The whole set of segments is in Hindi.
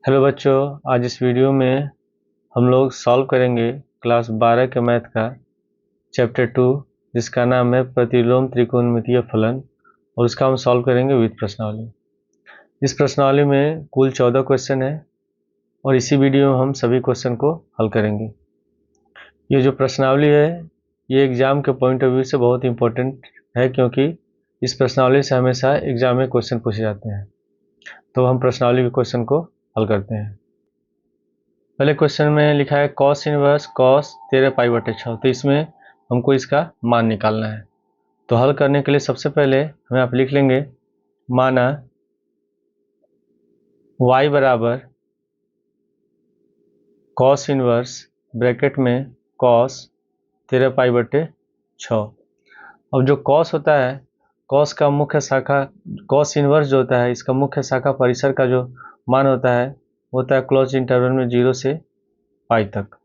हेलो बच्चों, आज इस वीडियो में हम लोग सॉल्व करेंगे क्लास 12 के मैथ का चैप्टर 2, जिसका नाम है प्रतिलोम त्रिकोणमितीय फलन, और उसका हम सॉल्व करेंगे विद प्रश्नावली। इस प्रश्नावली में कुल 14 क्वेश्चन है और इसी वीडियो में हम सभी क्वेश्चन को हल करेंगे। ये जो प्रश्नावली है ये एग्ज़ाम के पॉइंट ऑफ व्यू से बहुत इंपॉर्टेंट है, क्योंकि इस प्रश्नावली से हमेशा एग्ज़ाम में क्वेश्चन पूछे जाते हैं। तो हम प्रश्नावली के क्वेश्चन को हल करते हैं। पहले क्वेश्चन में लिखा है कॉस इनवर्स कॉस 13π/6। तो इसमें हमको इसका मान निकालना है। तो हल करने के लिए सबसे पहले हम आप लिख लेंगे, माना y बराबर कॉस इनवर्स ब्रैकेट में कॉस 13π/6। अब जो कॉस होता है, कॉस का मुख्य शाखा, कॉस इनवर्स जो होता है इसका मुख्य शाखा परिसर का जो मान होता है क्लोज इंटरवल में 0 से पाई तक।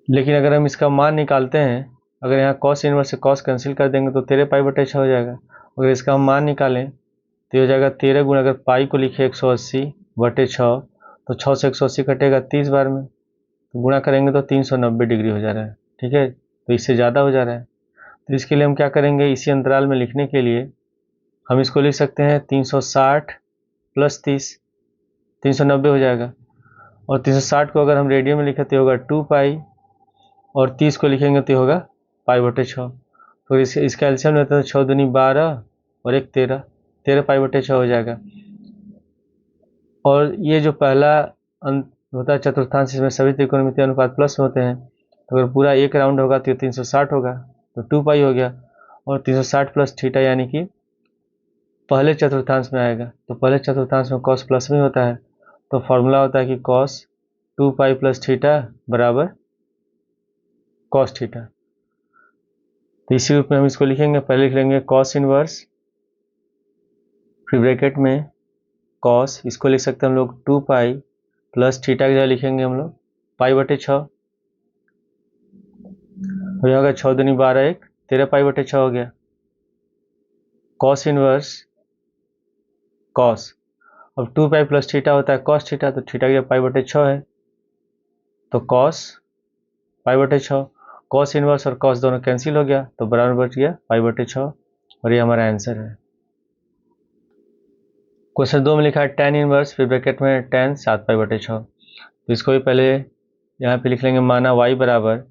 लेकिन अगर हम इसका मान निकालते हैं, अगर यहाँ कॉस इनवर्स से कॉस कैंसिल कर देंगे तो 13π/6 हो जाएगा। अगर इसका हम मान निकालें तो हो जाएगा 13 गुना, अगर पाई को लिखे 180/6 तो 6 से 180 कटेगा 30 बार में, तो गुणा करेंगे तो 390 डिग्री हो जा रहा है। ठीक है, तो इससे ज़्यादा हो जा रहा है। तो इसके लिए हम क्या करेंगे, इसी अंतराल में लिखने के लिए हम इसको लिख सकते हैं 360 + 30, 390 हो जाएगा। और 360 को अगर हम रेडियन में लिखें तो होगा 2π, और 30 को लिखेंगे तो होगा π/6। तो इसका एलसीएम लेते हैं 6 दूनी 12 और 1 13, 13π/6 हो जाएगा। और ये जो पहला अंत होता है चतुर्थांश, इसमें सभी त्रिकोणमितीय अनुपात प्लस में होते हैं। तो अगर पूरा एक राउंड होगा तो 360 होगा, तो 2π हो गया। और 360 + थीटा यानी कि पहले चतुर्थांश में आएगा। तो पहले चतुर्थांश में कॉस प्लस में होता है, तो फॉर्मूला होता है कि कॉस 2π + थीटा बराबर कॉस थीटा। तो इसी रूप में हम इसको लिखेंगे। पहले लिख लेंगे कॉस इनवर्स, फिर ब्रैकेट में कॉस, इसको लिख सकते हैं हम लोग 2π + थीटा की जगह लिखेंगे हम लोग π/6 हो जाएगा। 6 दूनी 12, 1 13π/6 हो गया। कॉस इनवर्स कॉस, अब 2π + थीटा होता है कॉस थीटा, तो थीटा की जगह π/6 है, तो कॉस π/6। कॉस इनवर्स और कॉस दोनों कैंसिल हो गया, तो बराबर बच गया π/6, और ये हमारा आंसर है। क्वेश्चन 2 में लिखा है tan इनवर्स, फिर ब्रैकेट में tan 7π/6। तो इसको भी पहले यहाँ पे लिख लेंगे, माना y बराबर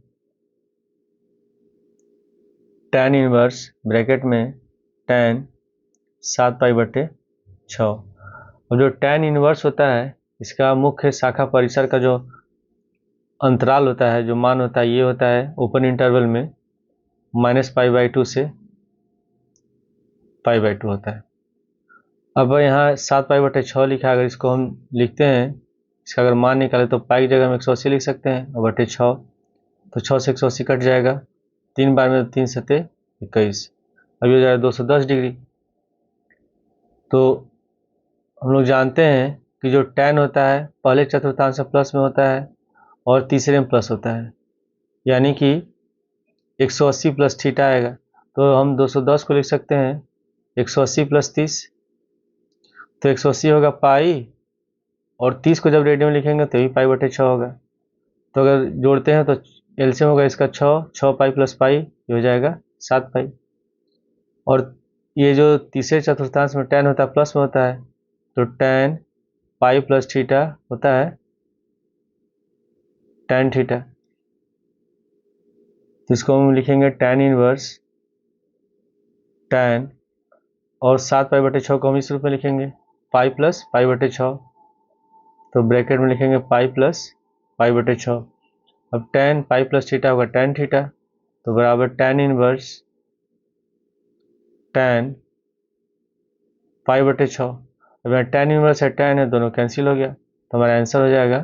tan इनवर्स ब्रैकेट में tan 7π/6। और जो tan इनवर्स होता है इसका मुख्य शाखा परिसर का जो अंतराल होता है, जो मान होता है, ये होता है ओपन इंटरवल में -π/2 से π/2 होता है। अब यहाँ 7π/6 लिखा है, अगर इसको हम लिखते हैं, इसका अगर मान निकाले तो पाई की जगह हम 180 लिख सकते हैं और बटे 6, तो 6 से 180 कट जाएगा, 3 बार में 3 सते 21, अब ये हो जाएगा 210 डिग्री। तो हम लोग जानते हैं कि जो tan होता है पहले चतुर्थांश में प्लस में होता है और तीसरे में प्लस होता है, यानी कि 180 + थीटा आएगा। तो हम 210 को लिख सकते हैं 180 + 30, तो 180 होगा पाई, और 30 को जब रेडियन में लिखेंगे तो भी π/6 होगा। तो अगर जोड़ते हैं तो एलसीएम होगा इसका 6π + पाई, ये हो जाएगा 7π। और ये जो तीसरे चतुर्थांश में tan होता है प्लस में होता है, तो tan π + थीटा होता है tan थीटा। तो इसको हम लिखेंगे tan इनवर्स tan, और 7π/6 को हम इस रूप में लिखेंगे पाई + π/6, तो ब्रैकेट में लिखेंगे पाई + π/6। अब tan π + थीटा होगा tan थीटा, तो बराबर tan इनवर्स tan π/6। अब यहाँ tan इनवर्स है tan है, दोनों कैंसिल हो गया, तो हमारा आंसर हो जाएगा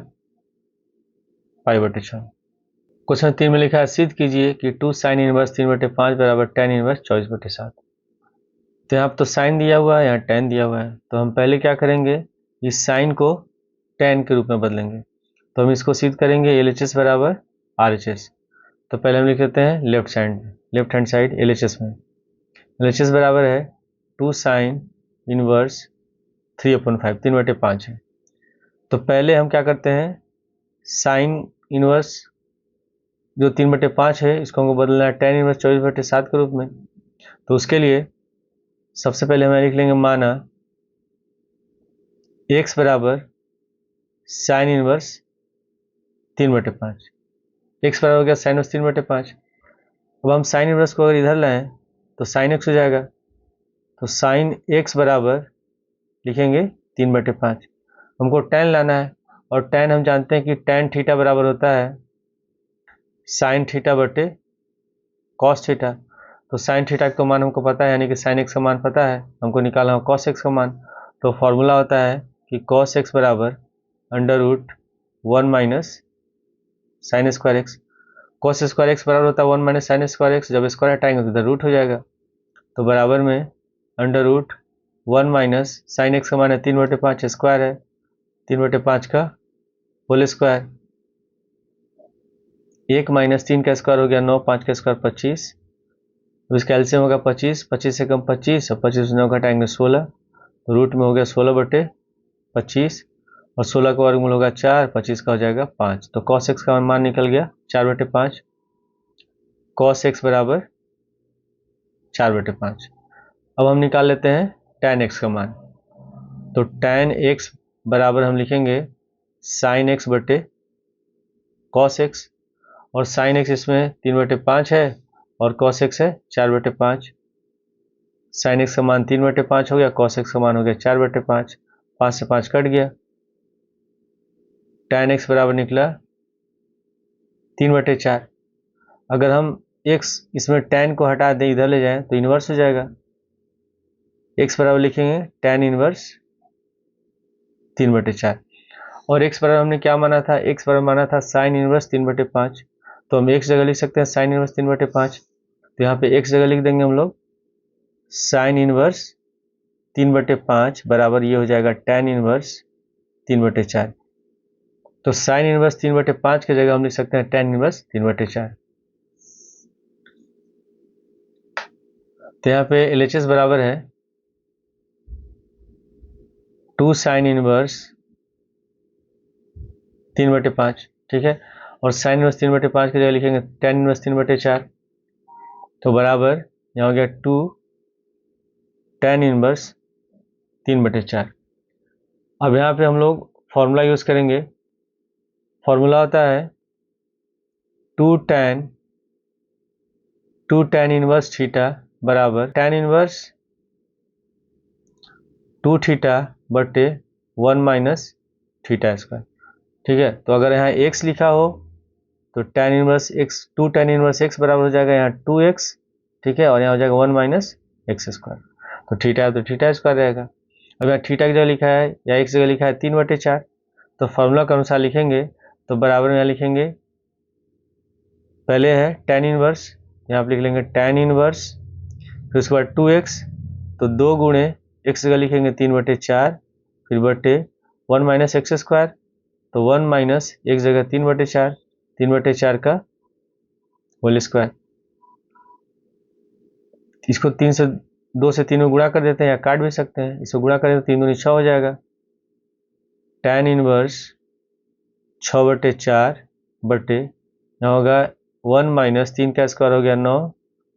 π/6। क्वेश्चन 3 में लिखा है सिद्ध कीजिए कि 2 sin इनवर्स 3/5 बराबर tan इनवर्स 24/7। तो यहाँ तो साइन दिया हुआ है, यहाँ tan दिया हुआ है, तो हम पहले क्या करेंगे, इस साइन को tan के रूप में बदलेंगे। तो हम इसको सिद्ध करेंगे LHS बराबर RHS। तो पहले हम लिख लेते हैं लेफ्ट हैंड साइड LHS में। LHS बराबर है 2 sin इनवर्स 3/5, 3/5 है। तो पहले हम क्या करते हैं, साइन इनवर्स जो 3/5 है इसको हमको बदलना है tan इनवर्स 24/7 के रूप में। तो उसके लिए सबसे पहले हम लिख लेंगे माना x बराबर साइन इनवर्स 3/5। x बराबर हो गया साइन इनवर्स 3/5। अब हम साइन इनवर्स को अगर इधर लाएं तो साइन x हो जाएगा। तो साइन x बराबर लिखेंगे 3/5। हमको tan लाना है और tan हम जानते हैं कि tan थीटा बराबर होता है साइन थीटा बटे कॉस थीटा। तो साइन थीटा का मान हमको पता है, यानी कि साइन x का मान पता है, हमको निकालना है कॉस x का मान। तो फॉर्मूला होता है कि कॉस x बराबर √1 minus sine square x. Cos square x बराबर होता है 1 माइनस साइन स्क्वायर एक्स। जब स्क्वायर हटाएंगे तो इधर रूट हो जाएगा। तो बराबर में √1 माइनस साइन एक्स का मान है 3/5 स्क्वायर है 3/5 का होल स्क्वायर। 1 माइनस 3 का स्क्वायर हो गया 9, 5 का स्क्वायर 25। अब इसका एलसीएम होगा 25, 25 से कम 25 और 25 से 9 घटाएंगे 16। तो रूट में हो गया 16/25 और 16 का वर्गमूल होगा 4, 25 का हो जाएगा 5। तो कॉस एक्स का मान निकल गया 4/5। कॉस एक्स बराबर 4/5। अब हम निकाल लेते हैं tan x का मान। तो tan x बराबर हम लिखेंगे साइन एक्स बटे कॉस एक्स, और साइन एक्स इसमें 3/5 है और कॉस एक्स है 4/5। साइन एक्स का मान 3/5 हो गया, कॉस एक्स का मान हो गया 4/5। 5 से 5 कट गया। tan x बराबर निकला 3/4। अगर हम x इसमें tan को हटा दें इधर ले जाएं तो इन्वर्स हो जाएगा। x बराबर लिखेंगे tan इनवर्स 3/4। और x बराबर हमने क्या माना था, x बराबर माना था साइन इनवर्स 3/5। तो हम x जगह लिख सकते हैं साइन इनवर्स 3/5। तो यहाँ पे x जगह लिख देंगे हम लोग साइन इनवर्स 3/5 बराबर ये हो जाएगा tan इनवर्स 3/4। तो साइन इनवर्स 3/5 की जगह हम लिख सकते हैं tan इनवर्स 3/4। तो यहाँ पे LHS बराबर है 2 साइन इनवर्स 3/5, ठीक है। और साइन इनवर्स 3/5 की जगह लिखेंगे tan इनवर्स 3/4। तो बराबर यहाँ हो गया 2 tan इनवर्स 3/4। अब यहाँ पे हम लोग फॉर्मूला यूज करेंगे। फॉर्मूला होता है 2 tan इनवर्स थीटा बराबर tan इनवर्स 2 थीटा बटे 1 माइनस थीटा स्क्वायर, ठीक है। तो अगर यहाँ x लिखा हो तो tan inverse x 2 tan inverse x बराबर हो जाएगा यहाँ 2x, ठीक है, और यहाँ हो जाएगा 1 माइनस एक्स स्क्वायर। तो थीटा है तो थीटा स्क्वायर रहेगा। अब यहाँ थीटा की जगह लिखा है या x जगह लिखा है 3/4। तो फॉर्मूला के अनुसार लिखेंगे तो बराबर में यहाँ लिखेंगे, पहले है tan इनवर्स, यहाँ पे लिख लेंगे tan इनवर्स, फिर उसके बाद 2x, तो 2 गुणे x जगह लिखेंगे 3/4, फिर बटे 1 माइनस एक्स स्क्वायर। तो 1 माइनस एक जगह 3/4, 3/4 का होल स्क्वायर। इसको 2 से 3 में गुणा कर देते हैं या काट भी सकते हैं। इसको गुणा करें तो 3 दूनी 6 हो जाएगा। tan इनवर्स 6/4 बटे यहाँ होगा 1 माइनस 3 का स्क्वायर हो गया 9,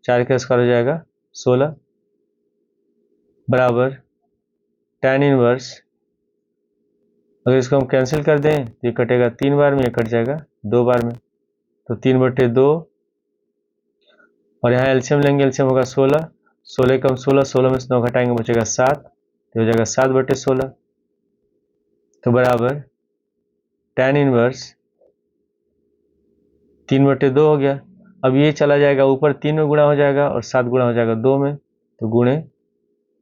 4 का स्क्वायर हो जाएगा 16 बराबर tan इनवर्स, अगर इसको हम कैंसिल कर दें तो ये कटेगा 3 बार में, ये कट जाएगा 2 बार में। तो 3/2 और यहाँ एलसीएम लेंगे, एलसीएम होगा 16, 16 कम 16, 16 में से 9 घटाएंगे बचेगा 7, तो हो जाएगा 7/16। तो बराबर tan इनवर्स 3/2 हो गया। अब ये चला जाएगा ऊपर 3 में गुणा हो जाएगा और 7 गुणा हो जाएगा 2 में, तो गुणे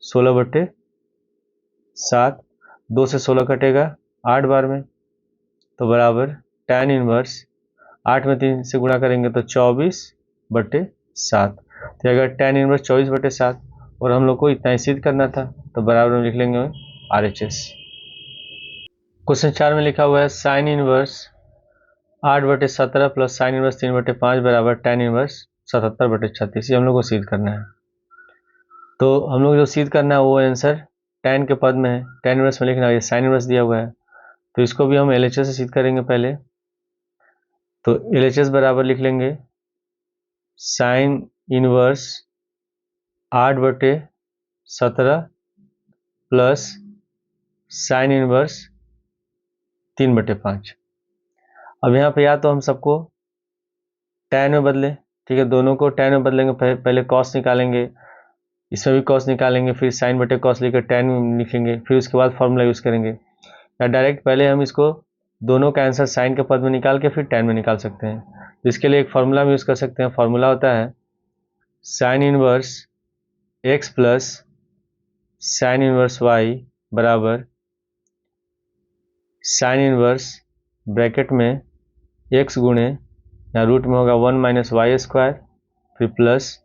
16/7, 2 से 16 कटेगा 8 बार में। तो बराबर tan इनवर्स 8 में 3 से गुणा करेंगे तो 24/7। तो अगर tan इनवर्स 24/7 और हम लोग को इतना ही सिद्ध करना था, तो बराबर में लिख लेंगे RHS। क्वेश्चन 4 में लिखा हुआ है sine inverse 8/17 plus sine inverse 3/5 बराबर tan इनवर्स 77/36। ये हम लोग को सिद्ध करना है। तो हम लोग जो सिद्ध करना है वो आंसर tan के पद में है, tan इनवर्स में लिखना है, ये साइन इनवर्स दिया हुआ है। तो इसको भी हम LHS से सिद्ध करेंगे पहले। तो LHS बराबर लिख लेंगे sine inverse 8/17 plus sine inverse 3/5। अब यहाँ पे या तो हम सबको tan में बदलें, ठीक है, दोनों को tan में बदलेंगे, पहले कॉस निकालेंगे, इसमें भी कॉस निकालेंगे, फिर साइन बटे कॉस लेकर tan में लिखेंगे, फिर उसके बाद फॉर्मूला यूज़ करेंगे। या डायरेक्ट पहले हम इसको दोनों का आंसर साइन के पद में निकाल के फिर tan में निकाल सकते हैं। तो इसके लिए एक फार्मूला हम यूज़ कर सकते हैं। फार्मूला होता है sine inverse x plus sine inverse y बराबर साइन इनवर्स ब्रैकेट में x गुणे या रूट में होगा 1 माइनस वाई स्क्वायर, फिर प्लस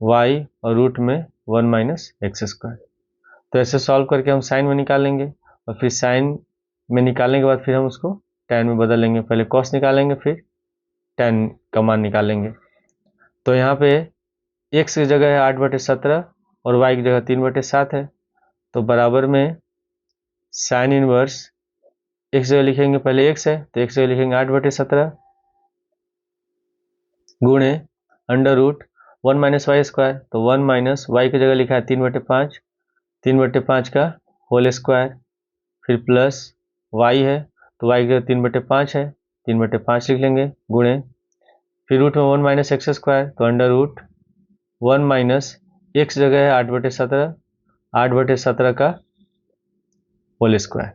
y और रूट में 1 माइनस एक्स स्क्वायर। तो ऐसे सॉल्व करके हम साइन में निकाल लेंगे और फिर साइन में निकालने के बाद फिर हम उसको tan में बदल लेंगे। पहले कॉस निकालेंगे फिर tan का मान निकालेंगे। तो यहाँ पे x की जगह है 8/17 और y की जगह 3/7 है। तो बराबर में साइन इनवर्स x जगह लिखेंगे, पहले x है तो x जगह लिखेंगे 8/17 गुणे under root 1 minus y square. तो 1 माइनस वाई की जगह लिखा है 3/5, 3/5 का होल स्क्वायर, फिर प्लस y है तो y की जगह 3/5 है, 3/5 लिख लेंगे गुणे फिर रूट में 1 माइनस एक्स स्क्वायर। तो अंडर रूट 1 माइनस एक्स जगह है 8/17, 8/17 का होल स्क्वायर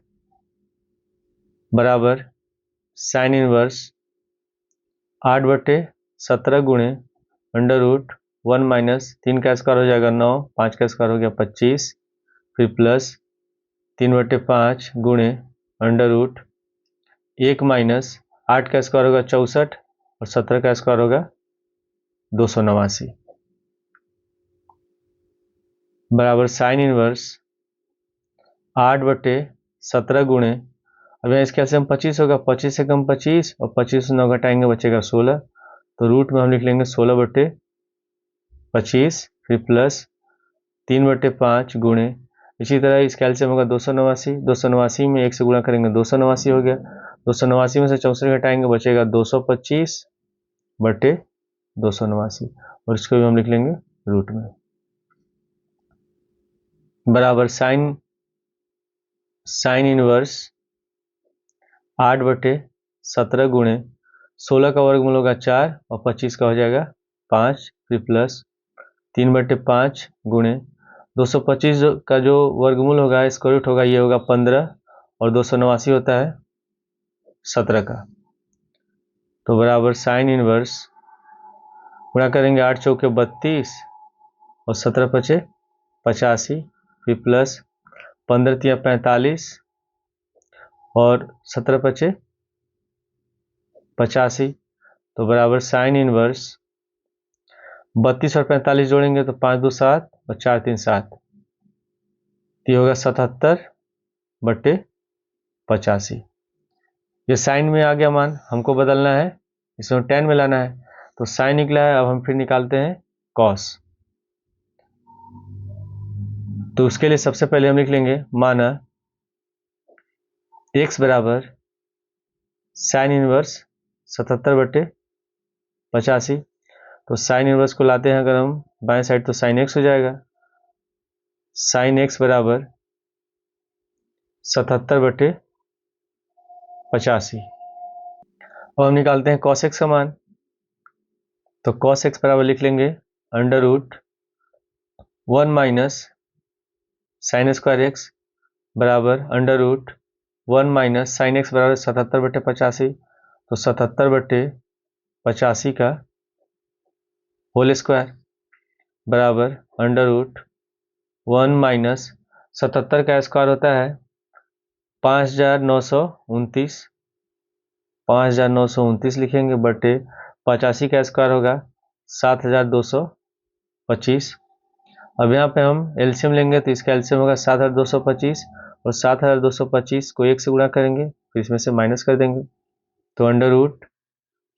बराबर साइन इनवर्स 8/17 गुणे अंडर रूट 1 माइनस 3 का स्क्वायर हो जाएगा 9, 5 का स्क्वायर हो गया 25, फिर प्लस 3/5 गुणे अंडर रूट 1 माइनस 8 का स्क्वायर होगा 64 और 17 का स्क्वायर होगा 289 बराबर साइन इनवर्स 8/17 गुणे, अब यहाँ इसके से हम 25 होगा, 25 से कम 25 और 25 से 9 घटाएंगे बचेगा 16। तो रूट में हम लिख लेंगे 16/25, फिर प्लस 3/5 गुणे, इसी तरह इस कैल्शियम होगा 289, 289 में 1 से गुणा करेंगे 289 हो गया, 289 में से 64 घटाएंगे बचेगा 225/289 और इसको भी हम लिख लेंगे रूट में बराबर साइन इनवर्स 8/17 गुणे 16 का वर्गमूल होगा 4 और 25 का हो जाएगा 5, फिर प्लस 3/5 गुणे 225 का जो वर्गमूल होगा स्क्वायर रूट होगा ये होगा 15 और 289 होता है 17 का। तो बराबर साइन इनवर्स गुणा करेंगे 8 चौके 32 और 17 पचे 85, फिर प्लस 15 तिया 45 और 17 पचे 85, तो बराबर साइन इनवर्स 32 और 45 जोड़ेंगे तो 5 2 7 और 4 3 7, तो ये होगा 77/85। ये साइन में आ गया मान, हमको बदलना है, इसमें tan में लाना है। तो साइन निकला है, अब हम फिर निकालते हैं कॉस। तो उसके लिए सबसे पहले हम लिख लेंगे माना x बराबर साइन इनवर्स 77/85। तो साइन इनवर्स को लाते हैं अगर हम बाएं साइड तो साइन x हो जाएगा, साइन x बराबर 77/85। अब हम निकालते हैं cos x का मान। तो cos x बराबर लिख लेंगे under root 1 minus sine square x बराबर under root 1 minus sine x बराबर 77/85। तो 77/85 का होल स्क्वायर बराबर अंडर रूट 1 माइनस 77 का स्क्वायर होता है 5929, 5929 लिखेंगे बटे 85 का स्क्वायर होगा 7225। अब यहाँ पे हम एलसीएम लेंगे तो इसका एलसीएम होगा 7225 और 7225 को 1 से गुणा करेंगे फिर इसमें से माइनस कर देंगे। तो अंडर रूट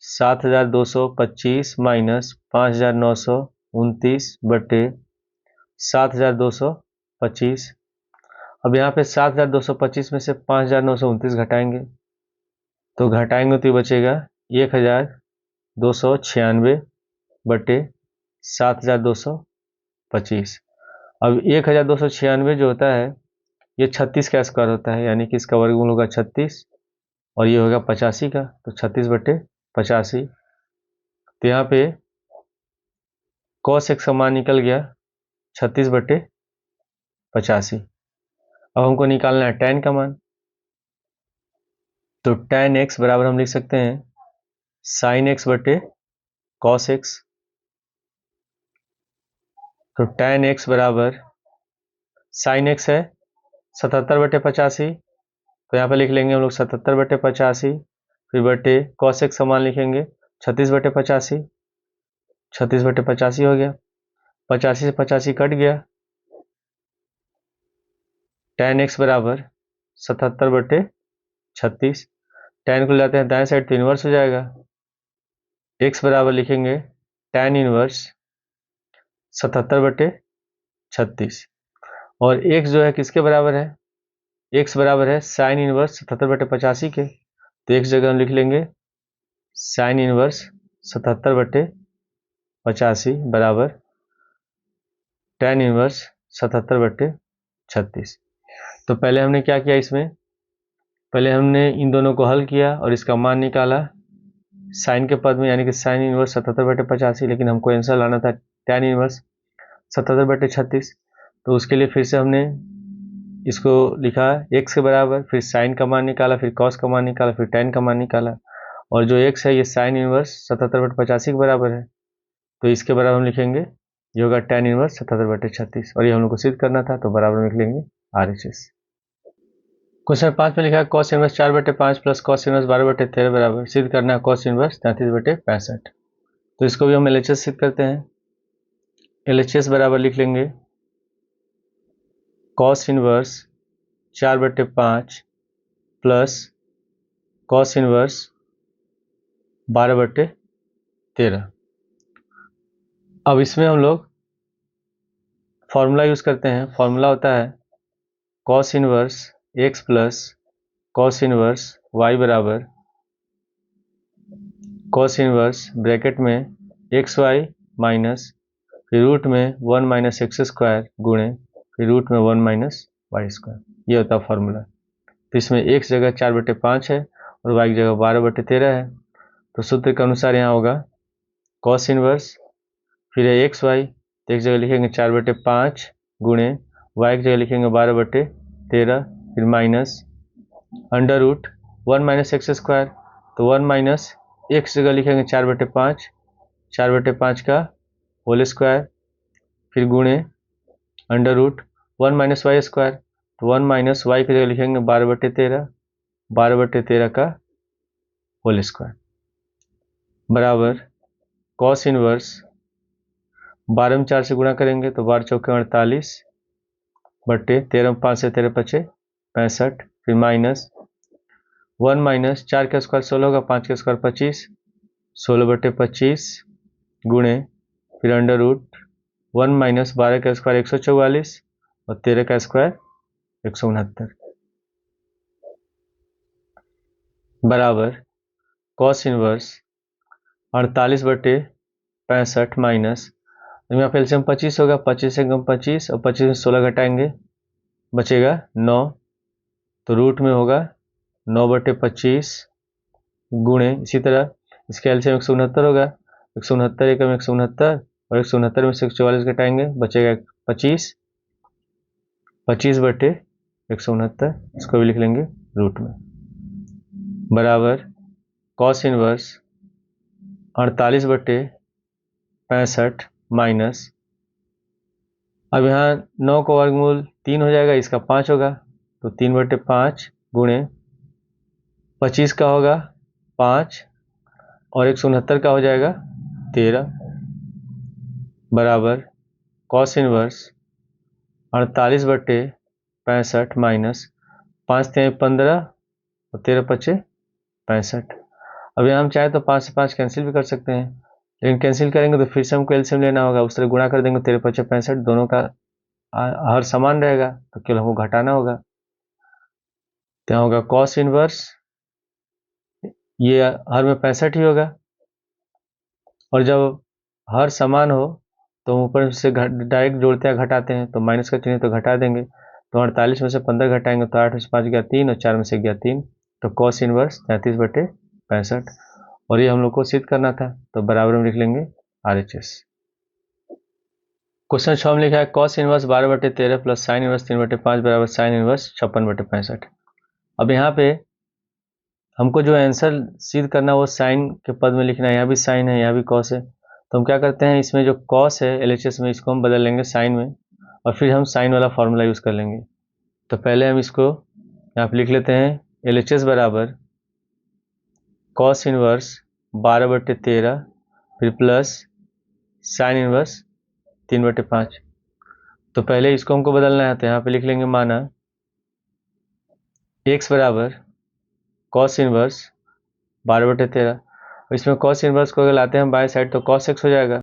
7225 माइनस 5929 बटे 7225 अब यहाँ पे 7225 में से 5929 घटाएंगे, तो घटाएंगे तो बचेगा 1296 बटे 7225। अब 1296 जो होता है ये 36 का स्क्वायर होता है, यानी कि इसका वर्गमूल होगा 36 और ये होगा 85 का, तो 36 बटे 85। तो यहाँ पे cos x का मान निकल गया 36 बटे 85। अब हमको निकालना है tan का मान, तो tan x बराबर हम लिख सकते हैं sin x बटे cos x। तो tan x बराबर sin x है 77 बटे 85, तो यहाँ पे लिख लेंगे हम लोग 77 बटे 85, फिर बटे cos x का मान लिखेंगे 36 बटे 85, 36 बटे 85 हो गया, 85 से 85 कट गया, tan x बराबर 77 बटे 36। tan को लाते हैं दाएं साइड तो इनवर्स हो जाएगा, x बराबर लिखेंगे tan इनवर्स 77 बटे 36, और x जो है किसके बराबर है, x बराबर है साइन इनवर्स 77 बटे 85 के, तो x जगह हम लिख लेंगे साइन इनवर्स 77 बटे 85 बराबर tan इनवर्स 77 बटे 36। तो पहले हमने क्या किया, इसमें पहले हमने इन दोनों को हल किया और इसका मान निकाला साइन के पद में, यानी कि साइन इनवर्स 77 बटे 85, लेकिन हमको आंसर लाना था tan इनवर्स 77 बटे 36, तो उसके लिए फिर से हमने इसको लिखा x के बराबर, फिर साइन का मान निकाला, फिर cos का मान निकाला, फिर tan का मान निकाला, और जो x है ये साइन इनवर्स 77 बटे 85 के बराबर है, तो इसके बराबर हम लिखेंगे ये होगा tan इनवर्स 77 बटे 36, और ये हम लोग को सिद्ध करना था, तो बराबर में लिख लेंगे RHS। क्वेश्चन 5 में लिखा है cos इनवर्स 4 बटे 5 प्लस cos इनवर्स 12 बटे 13 बराबर, सिद्ध करना है cos इनवर्स 33 बटे 65। तो इसको भी हम LHS सिद्ध करते हैं। LHS बराबर लिख लेंगे cos इनवर्स 4 बटे 5 प्लस cos इनवर्स 12 बटे 13। अब इसमें हम लोग फॉर्मूला यूज करते हैं, फॉर्मूला होता है cos inverse x plus cos inverse y बराबर cos इनवर्स ब्रैकेट में xy माइनस फिर रूट में 1 माइनस एक्स स्क्वायर गुणे फिर रूट में 1 माइनस वाई स्क्वायर, ये होता है फॉर्मूला। तो इसमें x जगह 4 बटे 5 है और y की जगह 12 बटे 13 है, तो सूत्र के अनुसार यहाँ होगा cos इनवर्स फिर है एक्स वाई, तो एक जगह लिखेंगे 4 बटे 5 गुणे y की जगह लिखेंगे 12 बटे 13, फिर minus under root 1 minus x square, तो 1 माइनस एक्स जगह लिखेंगे 4 बटे 5, 4 बटे 5 का होल स्क्वायर, फिर गुणे under root 1 minus y square, तो 1 माइनस वाई की जगह लिखेंगे 12 बटे 13, 12 बटे 13 का होल स्क्वायर बराबर cos इनवर्स 12 में 4 से गुणा करेंगे तो 12 चौके 48 बटे 13 में 5 से 13 पचे 65, फिर माइनस 1 माइनस 4 का स्क्वायर 16 होगा, 5 का स्क्वायर 25, 16 बटे 25 गुणे फिर अंडर रूट 1 माइनस 12 का स्क्वायर 144 और 13 का स्क्वायर 169 बराबर cos इनवर्स 48 बटे 65 माइनस, यहाँ पे एलसीएम 25 होगा, 25 से कम 25 और 25 में 16 घटाएंगे बचेगा 9, तो रूट में होगा 9 बटे 25 गुणे, इसी तरह इसके एलसीएम 169 होगा, 169 एकम 169 और 169 में से 144 घटाएंगे बचेगा 25, 25 बटे 169, इसको भी लिख लेंगे रूट में बराबर cos इनवर्स 48 बटे 65 माइनस, अब यहाँ 9 का वर्गमूल 3 हो जाएगा, इसका 5 होगा, तो 3 बटे 5 गुणे 25 का होगा 5 और 169 का हो जाएगा 13 बराबर cos इनवर्स 48 बटे 65 माइनस 5 3 15 और 13 पचे 65। अब यहाँ हम चाहे तो 5 से 5 कैंसिल भी कर सकते हैं, लेकिन कैंसिल करेंगे तो फिर से हमको एलसीएम लेना होगा, उस तरह गुणा कर देंगे 13 पचे 65, दोनों का हर समान रहेगा तो केवल हमको घटाना होगा। तो यहाँ होगा कॉस इनवर्स, ये हर में 65 ही होगा, और जब हर समान हो तो ऊपर से डायरेक्ट जोड़ते हैं घटाते हैं, तो माइनस का चिन्ह तो घटा देंगे। तो 48 में से 15 घटाएंगे तो 8 में से 5 गया 3 और 4 में से गया 3, तो कॉस इनवर्स 33/65। और ये हम लोग को सिद्ध करना था, तो बराबर में लिख लेंगे RHS। क्वेश्चन 6 में लिखा है cos inverse 12/13 plus sine inverse 3/5 बराबर साइन इनवर्स 56/65। अब यहाँ पे हमको जो आंसर सिद्ध करना है वो साइन के पद में लिखना है, यहाँ भी साइन है यहाँ भी कॉस है। तो हम क्या करते हैं, इसमें जो कॉस है LHS में, इसको हम बदल लेंगे साइन में, और फिर हम साइन वाला फॉर्मूला यूज़ कर लेंगे। तो पहले हम इसको यहाँ पे लिख लेते हैं, LHS बराबर कॉस इनवर्स 12/13 फिर प्लस साइन इनवर्स 3/5। तो पहले इसको हमको बदलना है, तो यहाँ पे लिख लेंगे माना x बराबर कॉस इनवर्स 12/13। इसमें कॉस इनवर्स को अगर लाते हैं बाय साइड तो कॉस एक्स हो जाएगा।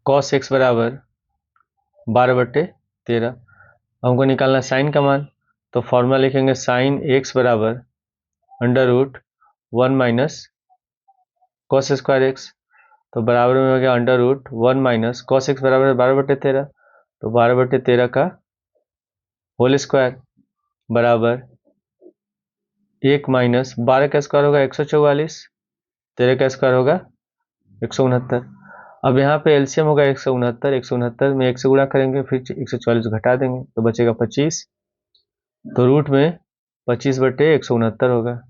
कॉस एक्स बराबर 12/13। हमको निकालना साइन का मान, तो फॉर्मूला लिखेंगे साइन एक्स बराबर √1 माइनस कॉस स्क्वायर एक्स। तो बराबर में हो गया √1 माइनस कॉस एक्स बराबर 12/13, तो 12/13 का होल स्क्वायर बराबर 1 माइनस 12 का स्क्वायर होगा 144, 13 का स्क्वायर होगा 169। अब यहाँ पे एलसीएम होगा 169, 169 में 1 से गुणा करेंगे फिर 144 घटा देंगे तो बचेगा 25, तो रूट में 25/169 होगा,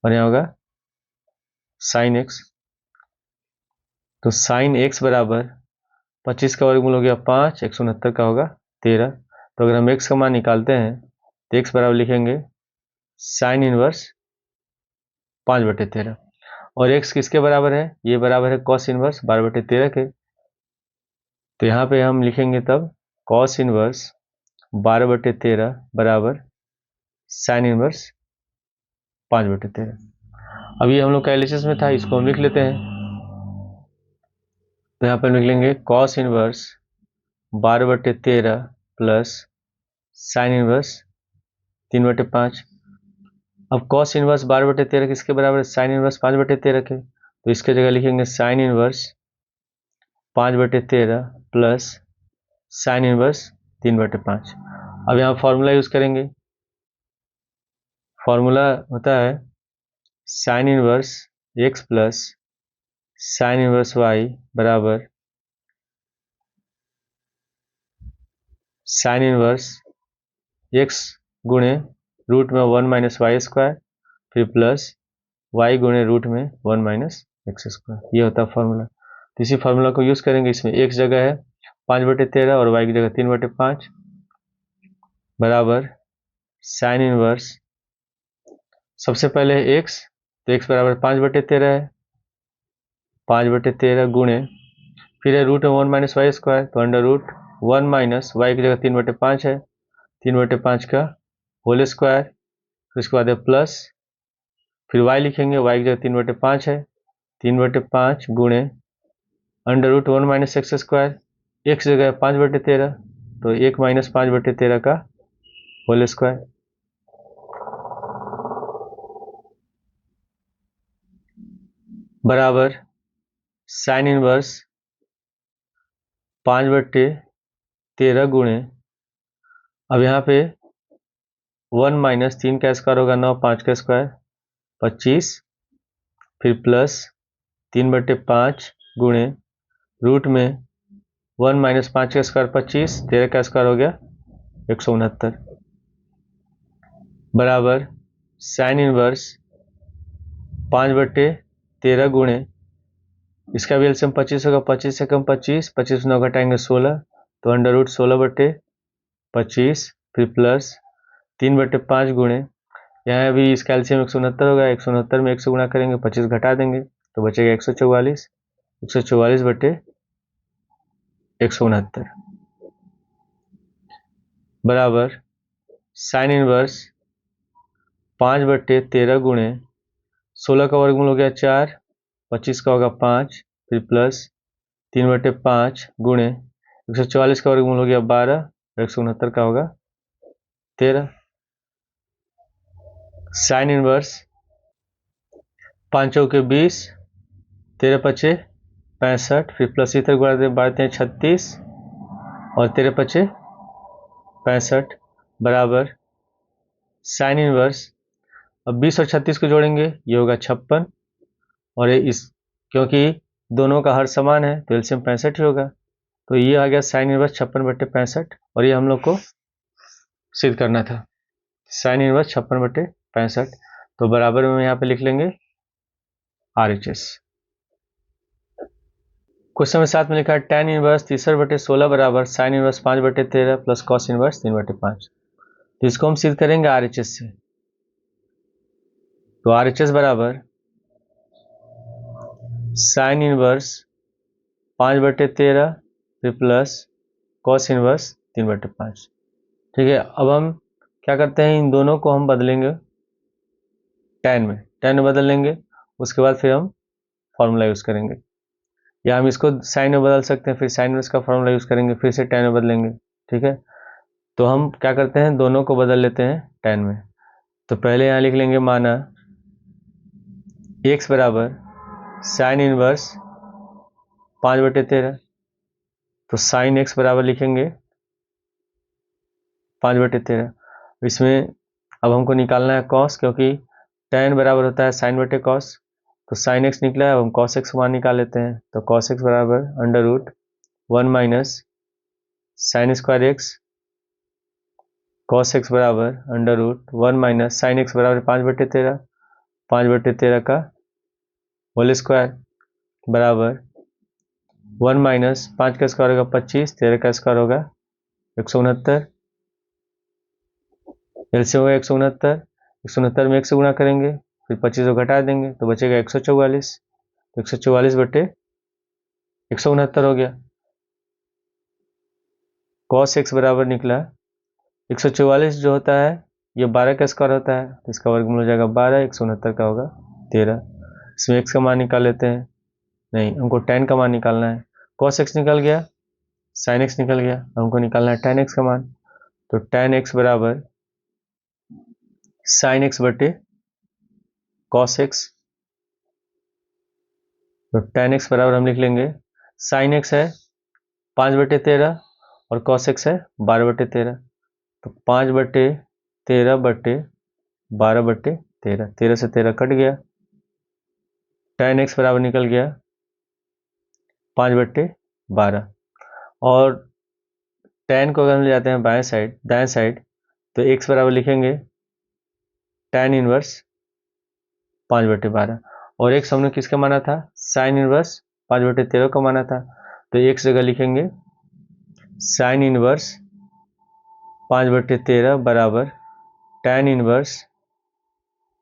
और यहाँ होगा साइन एक्स। तो साइन एक्स बराबर 25 का वर्गमूल हो गया 5, 169 का होगा 13। तो अगर हम एक्स का मान निकालते हैं तो एक्स बराबर लिखेंगे साइन इनवर्स 5/13, और एक्स किसके बराबर है, ये बराबर है कॉस इनवर्स 12/13 के। तो यहाँ पे हम लिखेंगे तब कॉस इनवर्स 12/13 बराबर साइन इनवर्स 5/13। अब ये हम लोग का एलएचएस में था, इसको हम लिख लेते हैं। तो यहाँ पर लिख लेंगे cos inverse 12/13 plus sine inverse 3/5। अब कॉस इनवर्स 12/13 किसके बराबर है, साइन इनवर्स 5/13 के, तो इसके जगह लिखेंगे sine inverse 5/13 plus sine inverse 3/5। अब यहाँ फॉर्मूला यूज करेंगे, फॉर्मूला होता है sine inverse x plus sine inverse y बराबर साइन इनवर्स एक्स गुणे रूट में 1 माइनस वाई स्क्वायर फिर प्लस वाई गुणे रूट में 1 माइनस एक्स स्क्वायर, ये होता है फॉर्मूला। तो इसी फॉर्मूला को यूज करेंगे, इसमें एक्स जगह है 5/13 और वाई की जगह 3/5 बराबर साइन इनवर्स, सबसे पहले है एक्स, तो एक्स बराबर 5/13 है, 5/13 गुणे फिर है रूट में 1 माइनस वाई स्क्वायर, तो √1 माइनस वाई की जगह 3/5 है, 3/5 का होल स्क्वायर, फिर उसके बाद है प्लस, फिर वाई लिखेंगे, वाई की जगह 3/5 है, 3/5 गुणे √1 माइनस एक्स स्क्वायर, एक्स जगह 5/13 तो 1 माइनस 5/13 का होल स्क्वायर बराबर साइन इनवर्स 5/13 गुणे, अब यहाँ पे 1 माइनस 3 का स्क्वायर होगा 9, 5 का स्क्वायर 25, फिर प्लस 3/5 गुणे रूट में 1 माइनस 5 का स्क्वायर 25, 13 का स्क्वायर हो गया 169 बराबर साइन इनवर्स 5/13 गुणे, इसका भी एलसीएम 25 होगा, 25 से कम 25, 25 में 9 घटाएंगे 16, तो √16/25 फिर प्लस 3/5 गुणे, यहाँ भी इसका एलसीएम 169 होगा, 169 में 1 से गुणा करेंगे 25 घटा देंगे तो बचेगा 144, 144/169 बराबर साइन इनवर्स 5/13 गुणे 16 का वर्गमूल हो गया 4, 25 का होगा 5 फिर प्लस 3/5 गुणे 144 का वर्गमूल हो गया 12 और 169 का होगा 13। साइन इनवर्स 5 चौके 20, 13 पचे 65, फिर प्लस इधर गुणा दे 12 36 और 13 पचे 65 बराबर साइन इनवर्स। अब 20 और 36 को जोड़ेंगे, ये होगा 56 और ये इस क्योंकि दोनों का हर समान है तो एलसीएम 65 ही होगा, तो ये आ गया साइन इनवर्स 56/65 और ये हम लोग को सिद्ध करना था। साइन इनवर्स 56/65 तो बराबर में यहाँ पे लिख लेंगे RHS। क्वेश्चन में 7 में लिखा है tan इनवर्स 63/16 बराबर sine inverse 5/13 plus cos inverse 3/5। तो इसको हम सिद्ध करेंगे RHS से। तो RHS बराबर साइन इनवर्स 5/13 फिर प्लस कॉस इनवर्स 3/5। ठीक है, अब हम क्या करते हैं, इन दोनों को हम बदलेंगे tan में बदल लेंगे, उसके बाद फिर हम फॉर्मूला यूज़ करेंगे, या हम इसको साइन में बदल सकते हैं, फिर साइन इनवर्स का फॉर्मूला यूज़ करेंगे, फिर से tan में बदलेंगे। ठीक है, तो हम क्या करते हैं, दोनों को बदल लेते हैं tan में। तो पहले यहाँ लिख लेंगे माना x बराबर साइन इनवर्स 5/13, तो साइन x बराबर लिखेंगे 5/13। इसमें अब हमको निकालना है cos, क्योंकि tan बराबर होता है साइन बटे cos, तो साइन x निकला है, अब हम cos x मान निकाल लेते हैं। तो cos x बराबर √1 minus sine square x, cos x बराबर √1 माइनस साइन x बराबर 5/13, 5/13 का होल स्क्वायर बराबर 1 माइनस 5 का स्क्वायर होगा 25, 13 का स्क्वायर होगा 169, एलसीएम होगा 169, 169 में 1 से गुणा करेंगे, फिर 25 को घटा देंगे तो बचेगा 144, तो 144/169 हो गया। cos x बराबर निकला 144 जो होता है ये 12 का स्क्वायर होता है, तो इसका वर्गमूल हो जाएगा 12, 169 का होगा 13। इसमें x का मान निकाल लेते हैं, नहीं हमको tan का मान निकालना है। cos x निकल गया, sin x निकल गया, हमको निकालना है tan x का मान। तो tan x बराबर sin x बटे cos x, तो tan x बराबर हम लिख लेंगे sin x है 5/13 और cos x है 12/13, तो 5/13 बटे 12/13, 13 से 13 कट गया, tan x बराबर निकल गया 5/12। और tan को अगर हम ले जाते हैं बाएं साइड दाएं साइड, तो x बराबर लिखेंगे tan इनवर्स 5/12, और x हमने किसका माना था, साइन इनवर्स 5/13 का माना था, तो x जगह लिखेंगे साइन इनवर्स 5/13 बराबर tan इनवर्स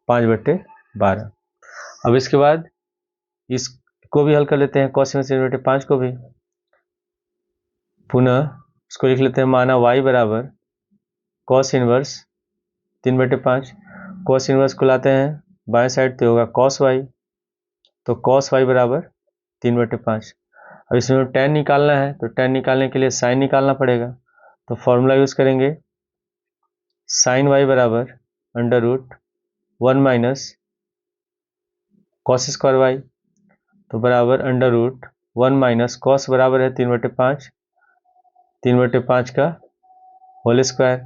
5/12। अब इसके बाद इसको भी हल कर लेते हैं, cos इनवर्स 3/5 को भी पुनः इसको लिख लेते हैं, माना y बराबर cos इनवर्स 3/5, cos इनवर्स को लाते हैं बाएं साइड तो होगा cos y, तो cos y बराबर 3/5। अब इसमें tan निकालना है, तो tan निकालने के लिए साइन निकालना पड़ेगा, तो फॉर्मूला यूज़ करेंगे साइन y बराबर √1 माइनस कॉस स्क्वायर y, तो बराबर √1 माइनस कॉस बराबर है 3/5, 3/5 का होल स्क्वायर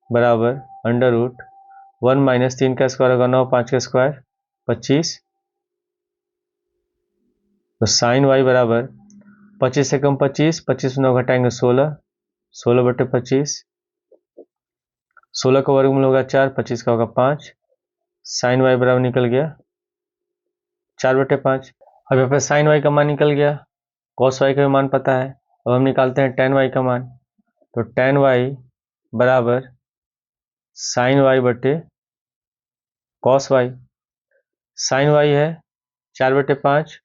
बराबर √1 माइनस 3 का स्क्वायर होगा 9, 5 का स्क्वायर 25, तो साइन y बराबर 25 से कम 25, 25 में 9 घटाएंगे 16, 16/25, 16 का वर्गमूल होगा 4, 25 का होगा 5, साइन y बराबर निकल गया 4/5। अब यहाँ पे साइन y का मान निकल गया, कॉस y का भी मान पता है, अब हम निकालते हैं tan y का मान, तो tan y बराबर साइन y बटे कॉस y, साइन y है 4/5,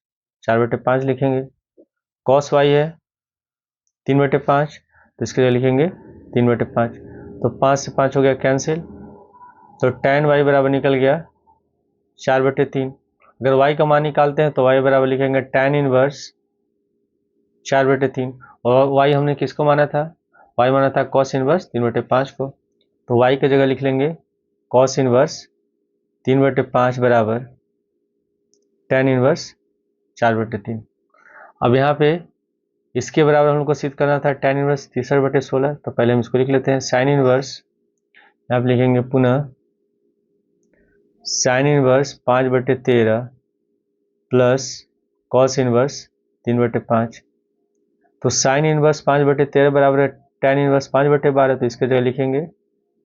4/5 लिखेंगे, कॉस y है 3/5, तो इसके लिए लिखेंगे 3/5, तो 5 से 5 हो गया कैंसिल, तो tan y बराबर निकल गया 4/3। अगर y का मान निकालते हैं तो y बराबर लिखेंगे tan इनवर्स 4/3। और y हमने किसको माना था? y माना था cos इनवर्स 3/5 को। तो y की जगह लिख लेंगे cos इनवर्स 3/5 बराबर tan इनवर्स 4/3। अब यहाँ पे इसके बराबर हम लोग को सिद्ध करना था tan इनवर्स 63/16। तो पहले हम इसको लिख लेते हैं sin इनवर्स, यहाँ पे लिखेंगे पुनः sin inverse 5/13 plus cos inverse 3/5। तो sin इनवर्स 5/13 बराबर है tan इनवर्स 5/12। तो इसके जगह लिखेंगे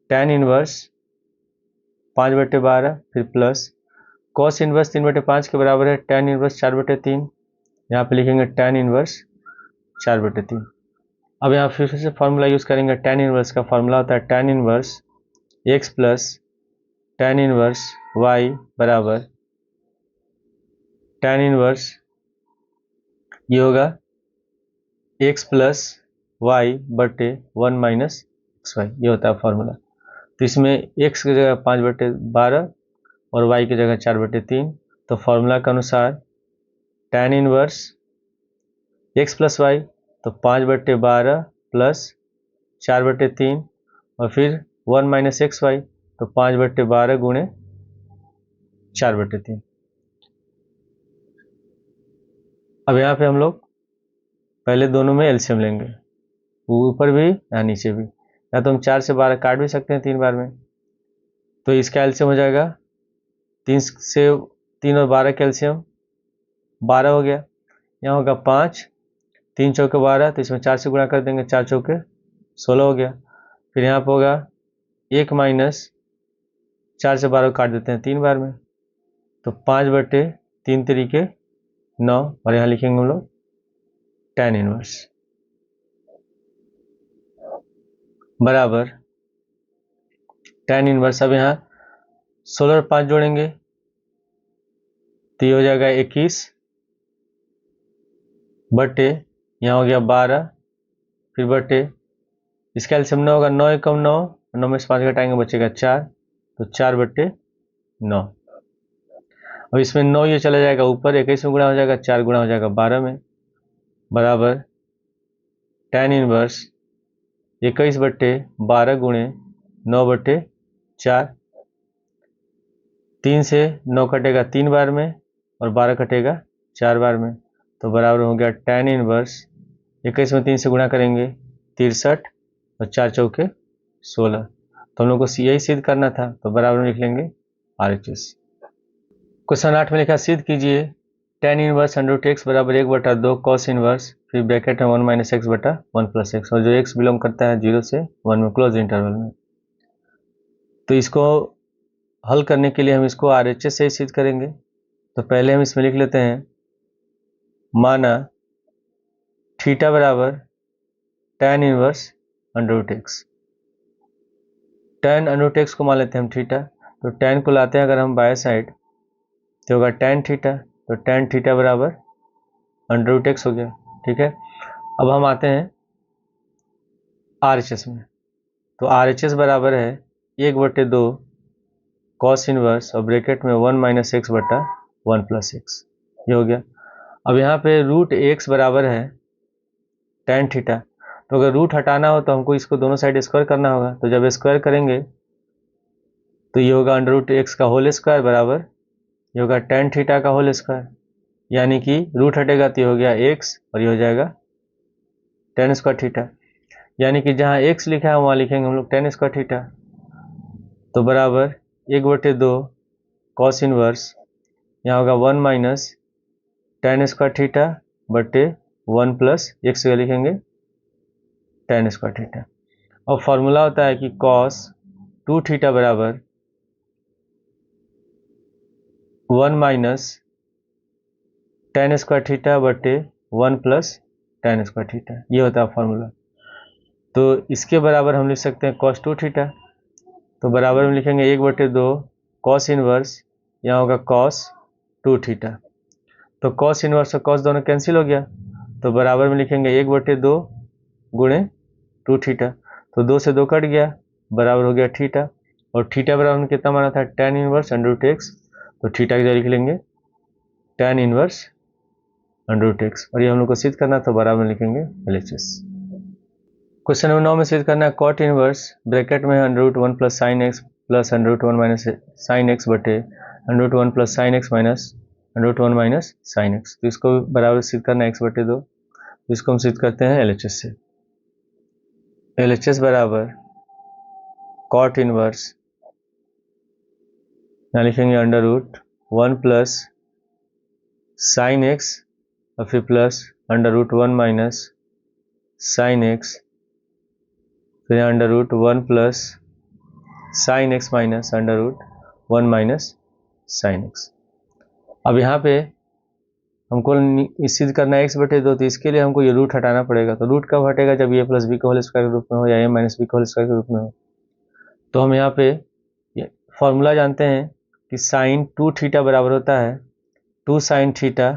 tan इनवर्स 5/12 फिर प्लस cos इनवर्स 3/5 के बराबर है tan इनवर्स 4/3। यहाँ पे लिखेंगे tan इनवर्स 4/3। अब यहाँ फिर से फॉर्मूला यूज करेंगे। tan इनवर्स का फॉर्मूला होता है tan inverse x plus tan inverse y बराबर tan इनवर्स, ये होगा x प्लस वाई बटे 1 माइनस एक्स वाई, ये होता है फॉर्मूला। तो इसमें x की जगह 5/12 और y की जगह 4/3। तो फॉर्मूला के अनुसार tan inverse x plus y तो 5/12 प्लस 4/3 और फिर 1 माइनस एक्स वाई तो 5/12 गुणे 4/3। अब यहाँ पे हम लोग पहले दोनों में एलसीएम लेंगे, ऊपर भी या नीचे भी, या तो हम 4 से 12 काट भी सकते हैं 3 बार में। तो इसका एलसीएम हो जाएगा 3 और 12 का एलसीएम 12 हो गया। यहाँ होगा 5, 3 चौके 12, तो इसमें 4 से गुणा कर देंगे, 4 चौके 16 हो गया। फिर यहाँ पर होगा 1 माइनस 4 से 12 काट देते हैं 3 बार में, तो 5/3 तरीके 9। और यहाँ लिखेंगे हम लोग tan इनवर्स बराबर tan इनवर्स। अब यहाँ 16 और 5 जोड़ेंगे तो ये हो जाएगा 21 बटे, यहाँ हो गया 12 फिर बटे, इसका एलसीएम 9 होगा, 9 एकम 9, 9 में से 5 घटाएंगे बचेगा 4, तो 4/9। अब इसमें 9 ये चला जाएगा ऊपर, 21 में गुणा हो जाएगा, 4 गुणा हो जाएगा 12 में, बराबर tan इनवर्स 21/12 गुणे 9/4। 3 से 9 कटेगा 3 बार में और 12 कटेगा 4 बार में, तो बराबर हो गया tan इनवर्स 21 में 3 से गुणा करेंगे 63 और 4 चौके 16। तो हम लोग को यही सिद्ध करना था, तो बराबर में लिख लेंगे RHS। क्वेश्चन 8 में लिखा सिद्ध कीजिए tan इनवर्स √x बराबर 1/2 cos इनवर्स, फिर ब्रैकेट में 1 माइनस एक्स बटा 1 प्लस एक्स, और जो x बिलोंग करता है 0 से 1 में क्लोज इंटरवल में। तो इसको हल करने के लिए हम इसको RHS से ही सिद्ध करेंगे। तो पहले हम इसमें लिख लेते हैं, माना थीटा बराबर tan inverse √x। tan √x को मान लेते हैं हम थीटा, तो tan को लाते हैं अगर हम बाय साइड तो होगा tan थीटा, तो tan थीटा बराबर √x हो गया। ठीक है, अब हम आते हैं RHS में। तो RHS बराबर है 1/2 cos इनवर्स और ब्रैकेट में 1 माइनस एक्स बटा 1 प्लस एक्स, ये हो गया। अब यहाँ पे √x बराबर है tan थीटा, तो अगर रूट हटाना हो तो हमको इसको दोनों साइड स्क्वायर करना होगा। तो जब स्क्वायर करेंगे तो ये होगा √x का होल स्क्वायर बराबर, ये होगा tan थीटा का होल स्क्वायर, यानी कि रूट हटेगा तो ये हो गया x और ये हो जाएगा tan स्क्वायर थीटा, यानी कि जहाँ x लिखा है वहाँ लिखेंगे हम लोग tan स्क्वायर थीटा। तो बराबर 1/2 cos इनवर्स, यहाँ होगा 1 माइनस tan स्क्वायर थीटा बटे 1 प्लस एक्स लिखेंगे tan स्क्वायर थीटा। और फॉर्मूला होता है कि cos 2 थीटा बराबर 1 माइनस tan स्क्वायर थीटा बटे 1 प्लस tan स्क्वायर थीटा, ये होता है फॉर्मूला। तो इसके बराबर हम लिख सकते हैं cos 2 थीटा, तो बराबर में लिखेंगे 1/2 cos इनवर्स, यहाँ होगा cos 2 थीटा। तो cos इनवर्स और cos दोनों कैंसिल हो गया, तो बराबर में लिखेंगे 1/2 गुणे 2 थीटा, तो 2 से 2 कट गया, बराबर हो गया थीटा। और थीटा बराबर में कितना माना था tan इनवर्स √x, तो थीटा की जगह लिख लेंगे tan इनवर्स √x, और ये हम लोग को सिद्ध करना तो बराबर लिखेंगे LHS। क्वेश्चन नंबर 9 में सिद्ध करना है कॉट इनवर्स ब्रैकेट में √1 plus sine x plus √1 minus sine x बटे √1 plus sine x minus √1 minus sine x. तो इसको बराबर सिद्ध करना है x बटे 2, तो इसको हम सिद्ध करते हैं LHS से। LHS बराबर कॉट इनवर्स, यहाँ लिखेंगे √1 प्लस साइन एक्स और फिर प्लस √1 माइनस साइन एक्स, फिर यहाँ √1 plus sine x minus √1 minus sine x. अब यहाँ पे हमको सिद्ध करना है x बटे 2, तो इसके लिए हमको ये रूट हटाना पड़ेगा। तो रूट कब हटेगा? जब a प्लस बी का होल स्क्वायर के रूप में हो या a माइनस बी का होल स्क्वायर के रूप में हो। तो हम यहाँ पे फॉर्मूला जानते हैं कि साइन 2 थीटा बराबर होता है 2 साइन थीटा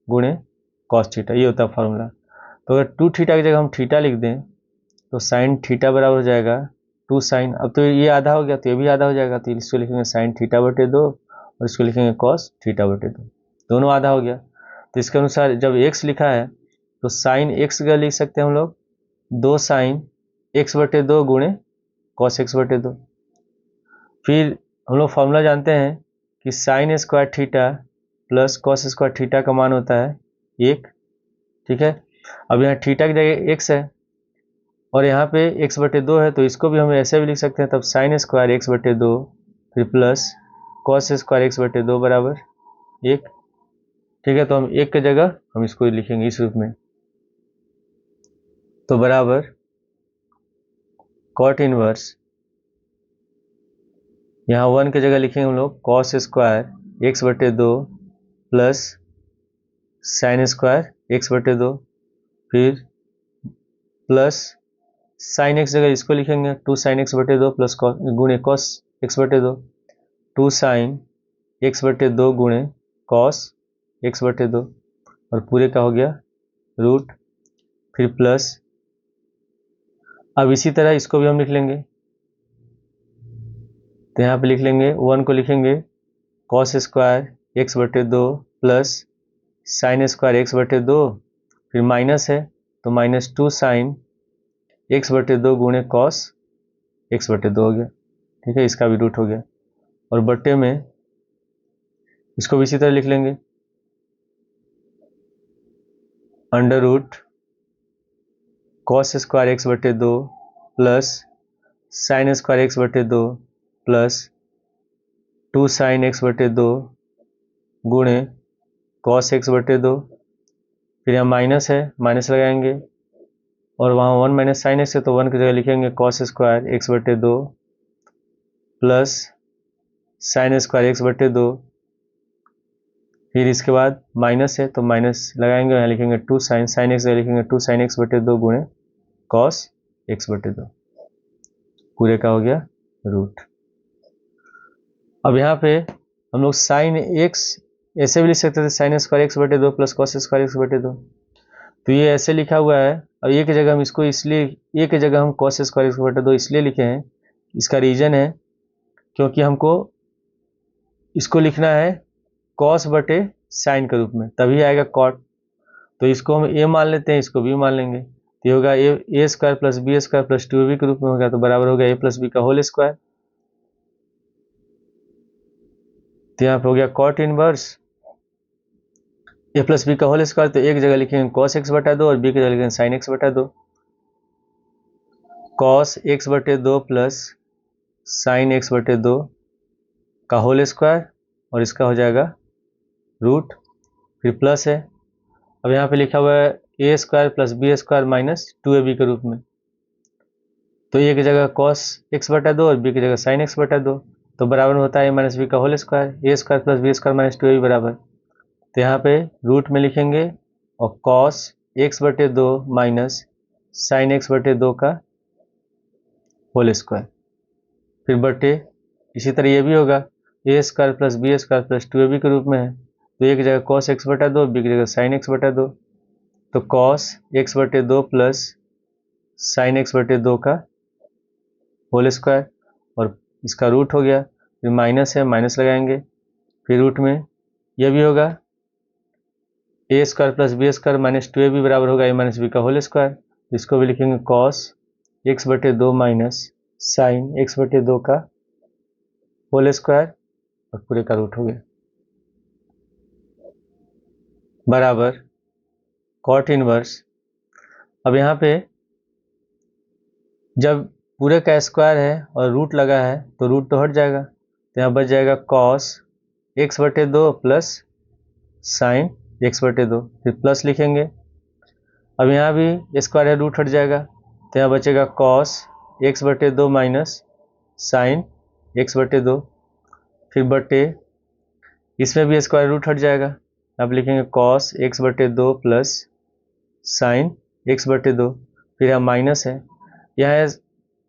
गुणे कॉस थीटा, ये होता है फॉर्मूला। तो अगर 2 थीटा की जगह हम थीटा लिख दें तो साइन थीटा बराबर हो जाएगा 2 साइन, अब तो ये आधा हो गया तो ये भी आधा हो जाएगा, तो इसको लिखेंगे साइन थीटा बटे 2 और इसको लिखेंगे कॉस थीटा बटे 2, दोनों आधा हो गया। तो इसके अनुसार जब x लिखा है तो साइन x का लिख सकते हैं हम लोग 2 साइन x बटे 2 गुणे कॉस x बटे 2। फिर हम लोग फॉर्मूला जानते हैं कि sign square theta plus cos square theta का मान होता है 1, ठीक है। अब यहाँ थीटा की जगह x है और यहाँ पे x बटे 2 है, तो इसको भी हम ऐसे भी लिख सकते हैं, तब साइन स्क्वायर x बटे 2 फिर प्लस कॉस स्क्वायर x बटे 2 बराबर 1, ठीक है। तो हम 1 की जगह हम इसको लिखेंगे इस रूप में, तो बराबर कॉट इनवर्स, यहाँ 1 की जगह लिखेंगे हम लोग कॉस स्क्वायर x बटे 2 प्लस साइन स्क्वायर x बटे 2, फिर प्लस साइन x जगह इसको लिखेंगे 2 साइन x बटे 2 प्लस गुणे कॉस x बटे 2, 2 साइन x बटे 2 गुणे कॉस x बटे 2 और पूरे का हो गया रूट, फिर प्लस। अब इसी तरह इसको भी हम लिख लेंगे, तो यहाँ पे लिख लेंगे 1 को लिखेंगे कॉस स्क्वायर x बटे 2 प्लस साइन स्क्वायर x बटे 2, फिर माइनस है तो माइनस 2 साइन x बटे 2 गुणे कॉस x बटे 2 हो गया, ठीक है। इसका भी रूट हो गया और बट्टे में इसको भी इसी तरह लिख लेंगे under root cos square x बटे 2 प्लस साइन स्क्वायर x बटे 2 प्लस 2 साइन x बटे 2 गुणे कॉस x बटे 2, फिर यहाँ माइनस है माइनस लगाएंगे और वहाँ 1 माइनस साइन एक्स है तो 1 की जगह लिखेंगे कॉस स्क्वायर x बटे 2 प्लस साइन स्क्वायर x बटे 2, फिर इसके बाद माइनस है तो माइनस लगाएंगे, यहाँ लिखेंगे 2 साइन एक्स लिखेंगे 2 साइन एक्स बटे 2 गुणे कॉस x बटे 2, पूरे का हो गया रूट। अब यहाँ पे हम लोग साइन x ऐसे भी लिख सकते थे साइन स्क्वायर x बटे 2 प्लस कॉस स्क्वायर x बटे 2, तो ये ऐसे लिखा हुआ है। और एक जगह हम इसको इसलिए एक जगह हम कॉस स्क्वायर x बटे 2 इसलिए लिखे हैं, इसका रीजन है क्योंकि हमको इसको लिखना है कॉस बटे साइन के रूप में, तभी आएगा कॉट। तो इसको हम a मान लेते हैं, इसको b मान लेंगे, तो ये होगा a square plus b square plus 2ab के रूप में होगा, तो बराबर हो गया a प्लस बी का होल स्क्वायर। तो यहाँ पे हो गया cot inverse a plus b का होल स्क्वायर, तो एक जगह लिखेंगे कॉस x बटा 2 और b की जगह लिखेंगे साइन x बटा 2, कॉस x बटे 2 प्लस साइन x बटे 2 का होल स्क्वायर और इसका हो जाएगा रूट, फिर प्लस है। अब यहाँ पे लिखा हुआ है a square plus b square minus 2ab के रूप में, तो ए की जगह कॉस x बटा 2 और b की जगह साइन x बटा 2, तो बराबर होता है a माइनस बी का whole square, a square plus b square minus 2ab बराबर। तो यहाँ पे रूट में लिखेंगे और कॉस x बटे 2 माइनस साइन x बटे 2 का होल स्क्वायर, फिर बटे इसी तरह ये भी होगा a square plus b square plus 2ab के रूप में है, तो एक जगह कॉस x बटा 2 बी की जगह साइन x बटा 2, तो कॉस x बटे 2 प्लस साइन x बटे 2 का होल स्क्वायर और इसका रूट हो गया, फिर माइनस है माइनस लगाएंगे, फिर रूट में यह भी होगा a square plus b square minus 2ab बराबर होगा ए माइनस बी का होल स्क्वायर। इसको भी लिखेंगे कॉस एक्स बटे 2 माइनस साइन एक्स बटे 2 का होल स्क्वायर और पूरे का रूट हो गया बराबर कॉट इनवर्स। अब यहाँ पे जब पूरे का स्क्वायर है और रूट लगा है तो रूट तो हट जाएगा, तो यहाँ बच जाएगा कॉस एक्स बटे 2 प्लस साइन एक्स बटे 2, फिर प्लस लिखेंगे। अब यहाँ भी स्क्वायर है, रूट हट जाएगा, तो यहाँ बचेगा कॉस एक्स बटे 2 माइनस साइन एक्स बटे 2, फिर बटे इसमें भी स्क्वायर रूट हट जाएगा, अब लिखेंगे कॉस एक्स बटे 2 प्लस साइन एक्स बटे 2, फिर यहाँ माइनस है, यहाँ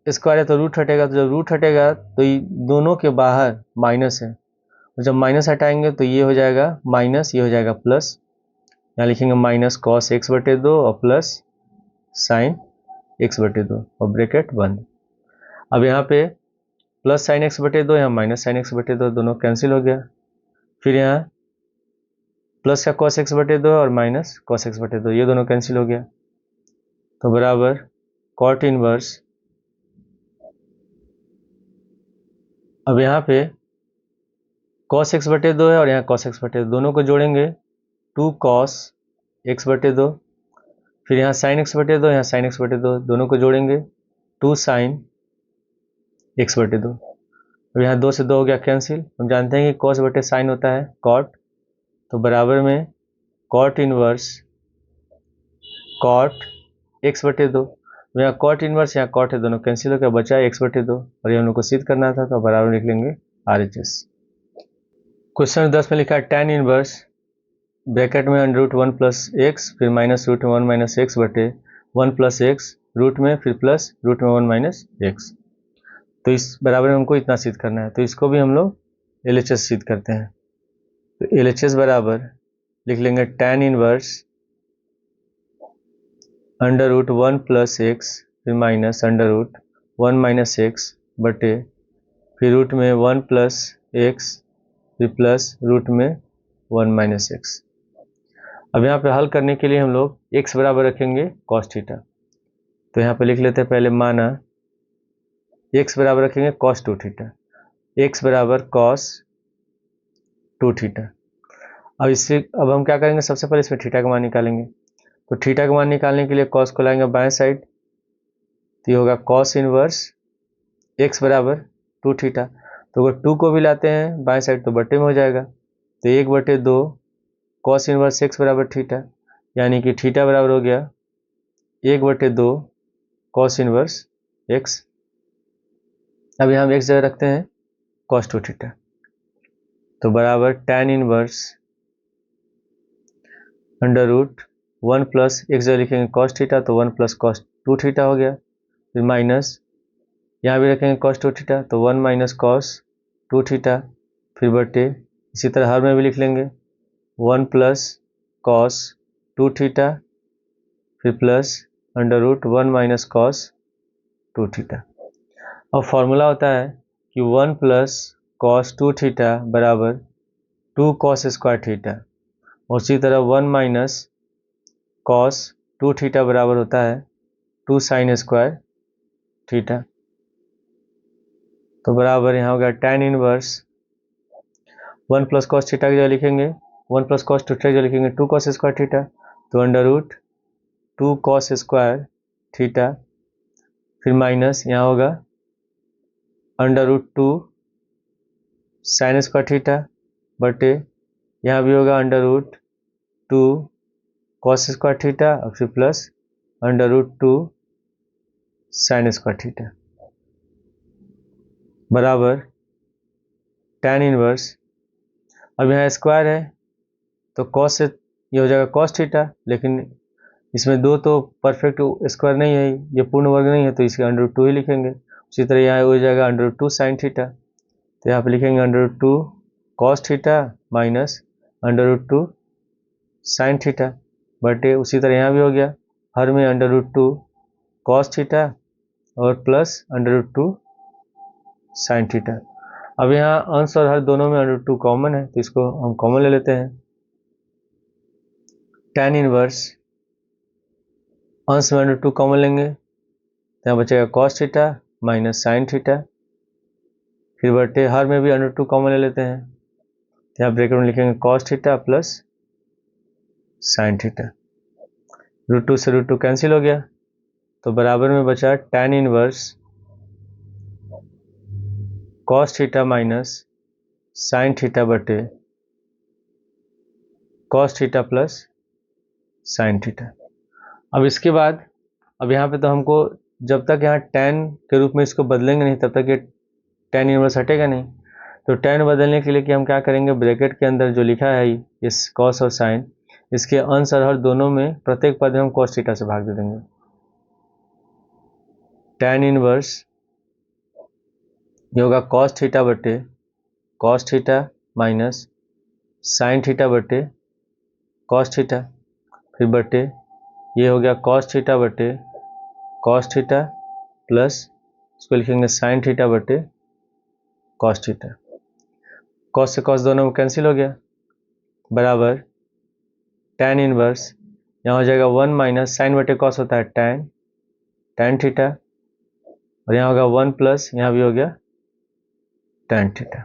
स्क्वायर है तो रूट हटेगा, तो जब रूट हटेगा तो ये दोनों के बाहर माइनस है, और जब माइनस हटाएंगे तो ये हो जाएगा माइनस, ये हो जाएगा प्लस। यहाँ लिखेंगे माइनस कॉस एक्स बटे 2 और प्लस साइन एक्स बटे 2 और ब्रैकेट बंद। अब यहाँ पे प्लस साइन एक्स बटे 2, यहाँ माइनस साइन एक्स बटे 2, दोनों कैंसिल हो गया। फिर यहाँ प्लस का कॉस एक्स बटे 2 और माइनस कॉस एक्स बटे 2, ये दोनों कैंसिल हो गया, तो बराबर कॉट इनवर्स। अब यहाँ पे कॉस एक्स बटे 2 है और यहाँ कॉस एक्स बटे 2, दोनों को जोड़ेंगे 2 कॉस एक्स बटे 2, फिर यहाँ साइन एक्स बटे 2, यहाँ साइन एक्स बटे 2, दोनों को जोड़ेंगे 2 साइन एक्स बटे 2। अब यहाँ 2 से 2 हो गया कैंसिल, हम जानते हैं कि कॉस बटे साइन होता है कॉट, तो बराबर में कॉट इनवर्स कॉट एक्स बटे 2। यहाँ कॉट इनवर्स यहाँ कॉट है, दोनों कैंसिल हो गया, बचा है एक्स बटे 2, और ये हम लोग को सिद्ध करना था, तो बराबर लिख लेंगे RHS। क्वेश्चन 10 में लिखा है tan इनवर्स ब्रैकेट में अंडर रूट 1 प्लस एक्स, फिर माइनस रूट में 1 माइनस एक्स बटे 1 प्लस एक्स रूट में, फिर प्लस रूट में 1 माइनस एक्स। तो इस बराबर में हमको इतना सिद्ध करना है, तो इसको भी हम लोग LHS सिद्ध करते हैं। तो LHS बराबर लिख लेंगे tan inverse under root 1 plus x, फिर minus under root 1 minus x बटे फिर रूट में 1 प्लस एक्स, फिर प्लस रूट में 1 माइनस एक्स। अब यहाँ पे हल करने के लिए हम लोग x बराबर रखेंगे cos थीटा, तो यहाँ पे लिख लेते हैं पहले, माना x बराबर रखेंगे cos 2 थीटा, x बराबर cos 2 थीटा। अब हम क्या करेंगे, सबसे पहले इसमें थीटा का मान निकालेंगे, तो थीटा का मान निकालने के लिए cos को लाएंगे बाएं साइड, तो ये होगा cos इनवर्स x बराबर 2 थीटा, तो अगर 2 को भी लाते हैं बाएं साइड तो बटे में हो जाएगा, तो 1/2 कॉस इनवर्स एक्स बराबर थीटा, यानी कि थीटा बराबर हो गया 1/2 कॉस इनवर्स एक्स। अब यहाँ हम एक्स जगह रखते हैं कॉस 2 थीटा, तो बराबर tan inverse under root 1 plus x जगह लिखेंगे कॉस थीटा, तो 1 प्लस कॉस 2 थीटा हो गया, फिर माइनस यहाँ भी रखेंगे कॉस 2 थीटा, तो 1 माइनस कॉस 2 थीटा, फिर बटे इसी तरह हर में भी लिख लेंगे 1 प्लस कॉस 2 थीटा, फिर plus under root 1 minus cos 2 theta. अब फॉर्मूला होता है कि 1 प्लस कॉस 2 थीटा बराबर 2 कॉस स्क्वायर थीटा, और उसी तरह 1 माइनस कॉस 2 थीटा बराबर होता है 2 साइन स्क्वायर थीटा। तो बराबर यहाँ हो गया tan inverse 1 plus cos theta की जगह लिखेंगे 1 प्लस कॉस 2 थीटा की जगह लिखेंगे 2 कॉस स्क्वायर थीटा, तो under root 2 cos square theta, फिर माइनस यहाँ होगा under root 2 sine square theta बटे यहाँ भी होगा under root 2 cos square theta और फिर plus under root 2 sine square theta बराबर tan इनवर्स। अब यहाँ स्क्वायर है तो कॉस से ये हो जाएगा कॉस थीटा, लेकिन इसमें दो तो परफेक्ट स्क्वायर नहीं है, ये पूर्ण वर्ग नहीं है, तो इसके अंडर रूट 2 ही लिखेंगे। उसी तरह यहाँ हो जाएगा अंडर रूट 2 साइन थीटा, तो यहाँ पे लिखेंगे under root 2 cos theta minus under root 2 sine theta बटे उसी तरह यहाँ भी हो गया हर में अंडर रूट 2 कॉस थीटा और plus under root 2 sine theta. अब यहाँ अंश और हर दोनों में अंडर रूट 2 कॉमन है, तो इसको हम कॉमन ले लेते हैं, tan इनवर्स, अंश में √2 कॉमन लेंगे तो यहाँ बचेगा cos theta minus sine theta, फिर बटे हर में भी √2 कॉमन ले लेते हैं तो यहाँ ब्रैकेट में लिखेंगे cos theta plus sine theta, √2 से √2 कैंसिल हो गया तो बराबर में बचा tan inverse cos theta minus sign theta बटे cos theta plus sign theta. अब इसके बाद अब यहाँ पे तो हमको जब तक यहाँ tan के रूप में इसको बदलेंगे नहीं तब तक ये tan इनवर्स हटेगा नहीं, तो tan बदलने के लिए कि हम क्या करेंगे, ब्रैकेट के अंदर जो लिखा है इस cos और sin, इसके अंश और हर दोनों में प्रत्येक पद में हम cos थीटा से भाग दे देंगे। tan इनवर्स ये होगा cos थीटा बटे cos theta minus sign theta बटे cos थीटा, फिर बटे ये हो गया cos थीटा बटे cos थीटा प्लस इसको लिखेंगे साइन थीटा बटे cos थीटा, cos से cos दोनों में कैंसिल हो गया बराबर tan इनवर्स यहाँ हो जाएगा 1 माइनस साइन बटे cos होता है tan थीटा और यहाँ होगा 1 प्लस यहाँ भी हो गया tan थीटा।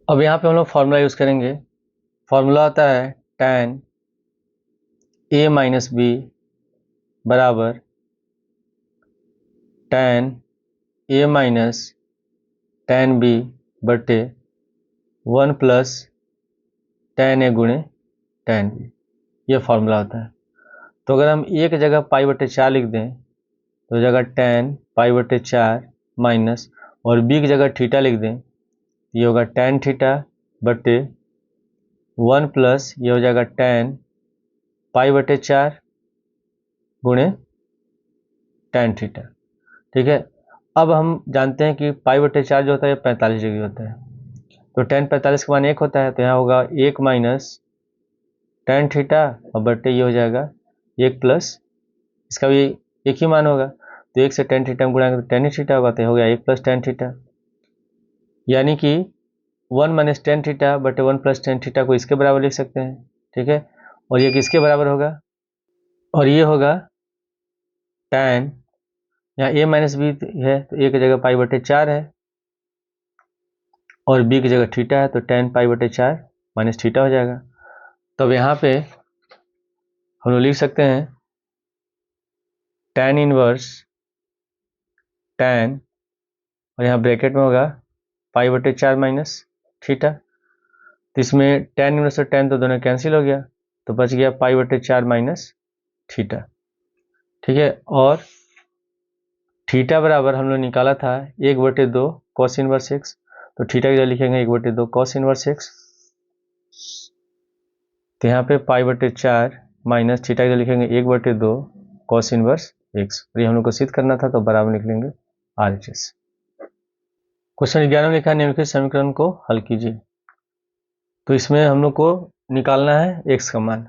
अब यहाँ पे हम लोग फॉर्मूला यूज़ करेंगे, फॉर्मूला आता है tan a माइनस बी बराबर tan a minus tan b बटे 1 प्लस tan a गुणे tan b, ये फॉर्मूला होता है। तो अगर हम एक जगह पाई बटे 4 लिख दें तो जगह tan पाई बटे 4 माइनस और b की जगह थीटा लिख दें, ये होगा tan थीटा बटे 1 प्लस ये हो जाएगा tan पाई बटे 4 गुणे tan थीटा। ठीक है, अब हम जानते हैं कि पाई बटे 4 जो होता है 45 डिग्री होता है, तो tan 45 का मान 1 होता है, तो यहाँ होगा 1 माइनस tan थीटा और बटे ये हो जाएगा 1 प्लस इसका भी एक ही मान होगा, तो 1 से tan थीटा में गुणा तो tan ही थीटा होगा, तो हो गया 1 प्लस tan थीटा, यानी कि 1 माइनस tan थीटा बटे 1 प्लस tan थीटा को इसके बराबर लिख सकते हैं। ठीक है, और ये किसके बराबर होगा, और ये होगा tan, यहाँ a माइनस बी है तो a की जगह पाई बटे 4 है और b की जगह थीटा है, तो tan पाई बटे 4 माइनस थीटा हो जाएगा। तो अब यहाँ पे हम लोग लिख सकते हैं tan इनवर्स tan और यहाँ ब्रैकेट में होगा पाई बटे 4 माइनस थीटा, तो इसमें tan इनवर्स और tan तो दोनों कैंसिल हो गया तो बच गया पाई बटे 4 माइनस थीटा। ठीक है, और थीटा बराबर हम लोग निकाला था 1/2 cos इनवर्स x, तो थीटा की जगह लिखेंगे 1/2 cos इनवर्स x, तो यहाँ पे पाई बटे 4 माइनस थीटा की जगह लिखेंगे 1/2 cos इनवर्स x, और ये हम लोग को सिद्ध करना था तो बराबर निकलेंगे RHS। क्वेश्चन 11 में लिखा है निम्नलिखित समीकरण को हल कीजिए, तो इसमें हम लोग को निकालना है x का मान,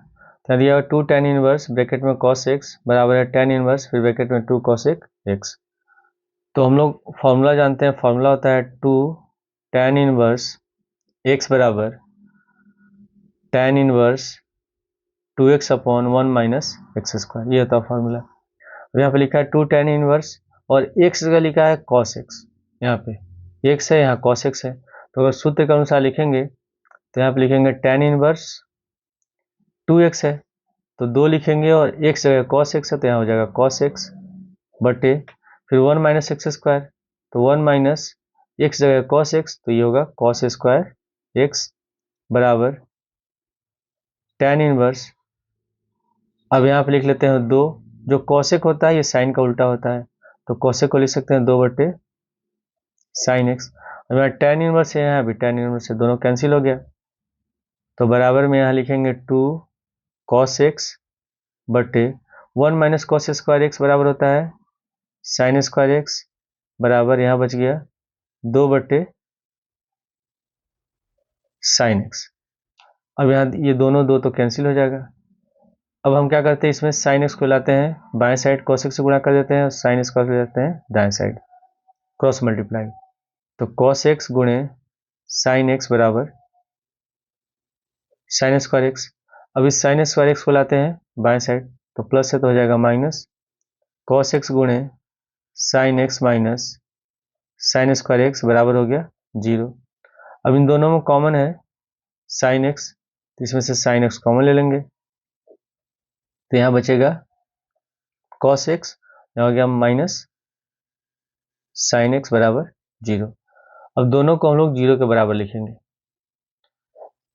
तो दिया 2 tan इनवर्स ब्रैकेट में cos x बराबर है tan इनवर्स फिर ब्रैकेट में 2 cos x, तो हम लोग फॉर्मूला जानते हैं, फॉर्मूला होता है 2 tan इनवर्स x बराबर tan inverse 2x upon 1 minus x square, ये होता है फॉर्मूला। अब यहाँ पे लिखा है 2 tan इनवर्स और x जगह लिखा है cos x, यहाँ पे x है यहाँ cos x है, तो अगर सूत्र के अनुसार लिखेंगे तो यहाँ पे लिखेंगे tan इनवर्स 2x है तो 2 लिखेंगे और x जगह cos x है तो यहाँ हो जाएगा cos x बटे फिर 1 माइनस एक्स स्क्वायर, तो 1 माइनस एक्स जगह cos x तो ये होगा cos स्क्वायर x बराबर tan इनवर्स, अब यहाँ पे लिख लेते हैं 2, जो cosec होता है ये साइन का उल्टा होता है तो cosec को लिख सकते हैं 2 बटे साइन x, अब यहाँ tan इनवर्स है यहाँ भी tan इनवर्स है, दोनों कैंसिल हो गया तो बराबर में यहाँ लिखेंगे 2 cos x बटे 1 माइनस cos स्क्वायर x बराबर होता है साइन स्क्वायर x बराबर यहाँ बच गया 2 बटे साइन x। अब यहाँ ये दोनों 2 तो कैंसिल हो जाएगा, अब हम क्या करते हैं इसमें साइन x को लाते हैं बाएं साइड cos x से गुणा कर देते हैं और साइन स्क्वायर ले जाते हैं दाएं साइड क्रॉस मल्टीप्लाई, तो cos x गुणे साइन x बराबर साइन स्क्वायर x। अब इस साइन स्क्वायर एक्स को लाते हैं बाएं साइड, तो प्लस है तो हो जाएगा माइनस कॉस एक्स गुणे sine x minus sine square x बराबर हो गया 0। अब इन दोनों में कॉमन है साइन एक्स, तो इसमें से साइन एक्स कॉमन ले लेंगे, तो यहाँ बचेगा कॉस एक्स, यहाँ हो गया माइनस साइन एक्स बराबर 0। अब दोनों को हम लोग 0 के बराबर लिखेंगे,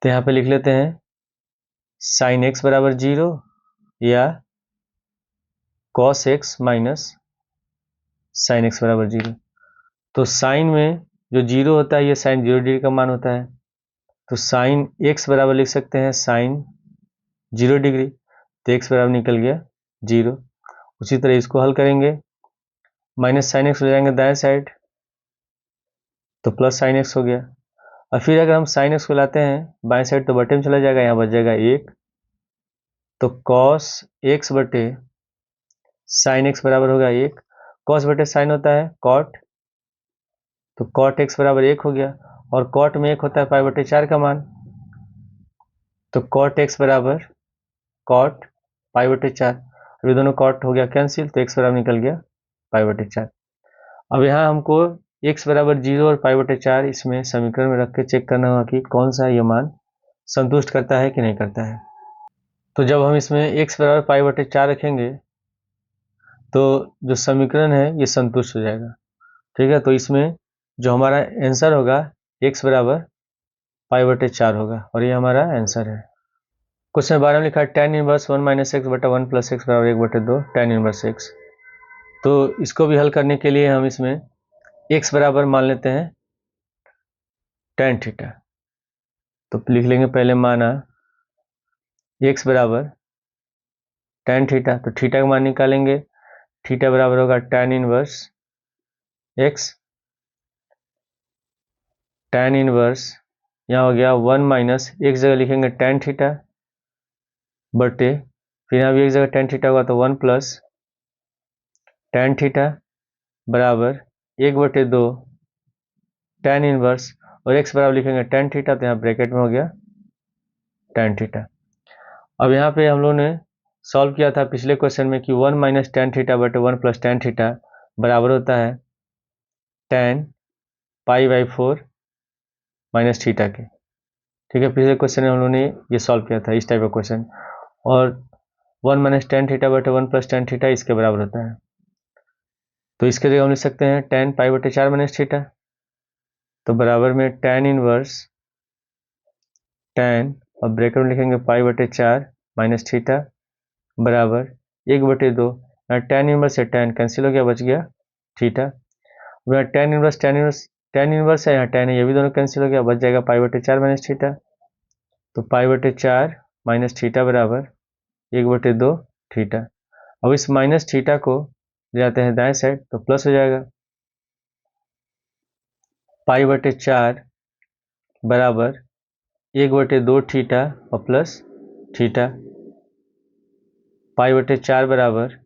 तो यहाँ पे लिख लेते हैं साइन एक्स बराबर 0 या cos x minus sine x बराबर 0। तो साइन में जो 0 होता है ये साइन 0 डिग्री का मान होता है, तो साइन एक्स बराबर लिख सकते हैं साइन 0 डिग्री, तो एक्स बराबर निकल गया 0। उसी तरह इसको हल करेंगे, माइनस साइन एक्स हो जाएंगे दाएं साइड, तो प्लस साइन एक्स हो गया। और फिर अगर हम साइन एक्स को लाते हैं बाएं साइड तो बटे में चला जाएगा, यहाँ बच जाएगा 1, तो कॉस एक्स बटे साइन एक्स बराबर होगा 1। कॉस बटे साइन होता है कॉट, तो कॉट एक्स बराबर 1 हो गया, और कॉट में 1 होता है पाई बटे 4 का मान, तो कॉट एक्स बराबर कॉट पाई बटे 4। अभी दोनों कॉट हो गया कैंसिल, तो एक्स बराबर निकल गया पाई बटे 4। अब यहाँ हमको x बराबर 0 और पाई बटे 4 इसमें समीकरण में रख के चेक करना होगा कि कौन सा ये मान संतुष्ट करता है कि नहीं करता है। तो जब हम इसमें x बराबर पाई बटे 4 रखेंगे तो जो समीकरण है ये संतुष्ट हो जाएगा, ठीक है। तो इसमें जो हमारा आंसर होगा x बराबर पाई बटे 4 होगा, और ये हमारा आंसर है। क्वेश्चन 12 में लिखा है tan इनवर्स 1 माइनस एक्स बटा 1 प्लस एक्स बराबर 1 बटे 2 tan इनवर्स x। तो इसको भी हल करने के लिए हम इसमें x बराबर मान लेते हैं tan थीटा, तो लिख लेंगे पहले माना x बराबर tan थीटा, तो थीटा का मान निकालेंगे, थीटा बराबर होगा tan inverse x, tan inverse यहाँ हो गया 1 माइनस एक जगह लिखेंगे tan थीटा बटे, फिर यहाँ भी एक जगह tan थीटा होगा तो 1 प्लस tan थीटा बराबर 1 बटे 2 tan इनवर्स, और x बराबर लिखेंगे tan थीटा, तो यहाँ ब्रैकेट में हो गया tan थीटा। अब यहाँ पे हम लोगों ने सॉल्व किया था पिछले क्वेश्चन में कि 1 माइनस tan थीटा बटे 1 प्लस tan थीटा बराबर होता है tan pi by 4 minus theta के, ठीक है। पिछले क्वेश्चन में हम लोगों ने ये सॉल्व किया था इस टाइप का क्वेश्चन, और 1 माइनस tan थीटा बटे 1 प्लस tan थीटा इसके बराबर होता है, तो इसके जगह हम लिख सकते हैं tan पाई बटे 4 माइनस थीटा, तो बराबर में tan इनवर्स tan और ब्रैकेट में लिखेंगे पाई बटे 4 माइनस थीटा बराबर 1 बटे 2, यहाँ tan इनवर्स से tan कैंसिल हो गया, बच गया थीटा। यहाँ tan इनवर्स है, यहाँ tan है, ये भी दोनों कैंसिल हो गया, बच जाएगा पाई बटे 4 माइनस थीटा, तो पाई बटे 4 माइनस थीटा बराबर 1 बटे 2 थीटा। अब इस माइनस थीटा को ले जाते हैं दाएं साइड, तो प्लस हो जाएगा पाई बटे 4 बराबर 1 बटे 2 थीटा और प्लस थीटा, पाई बटे 4 बराबर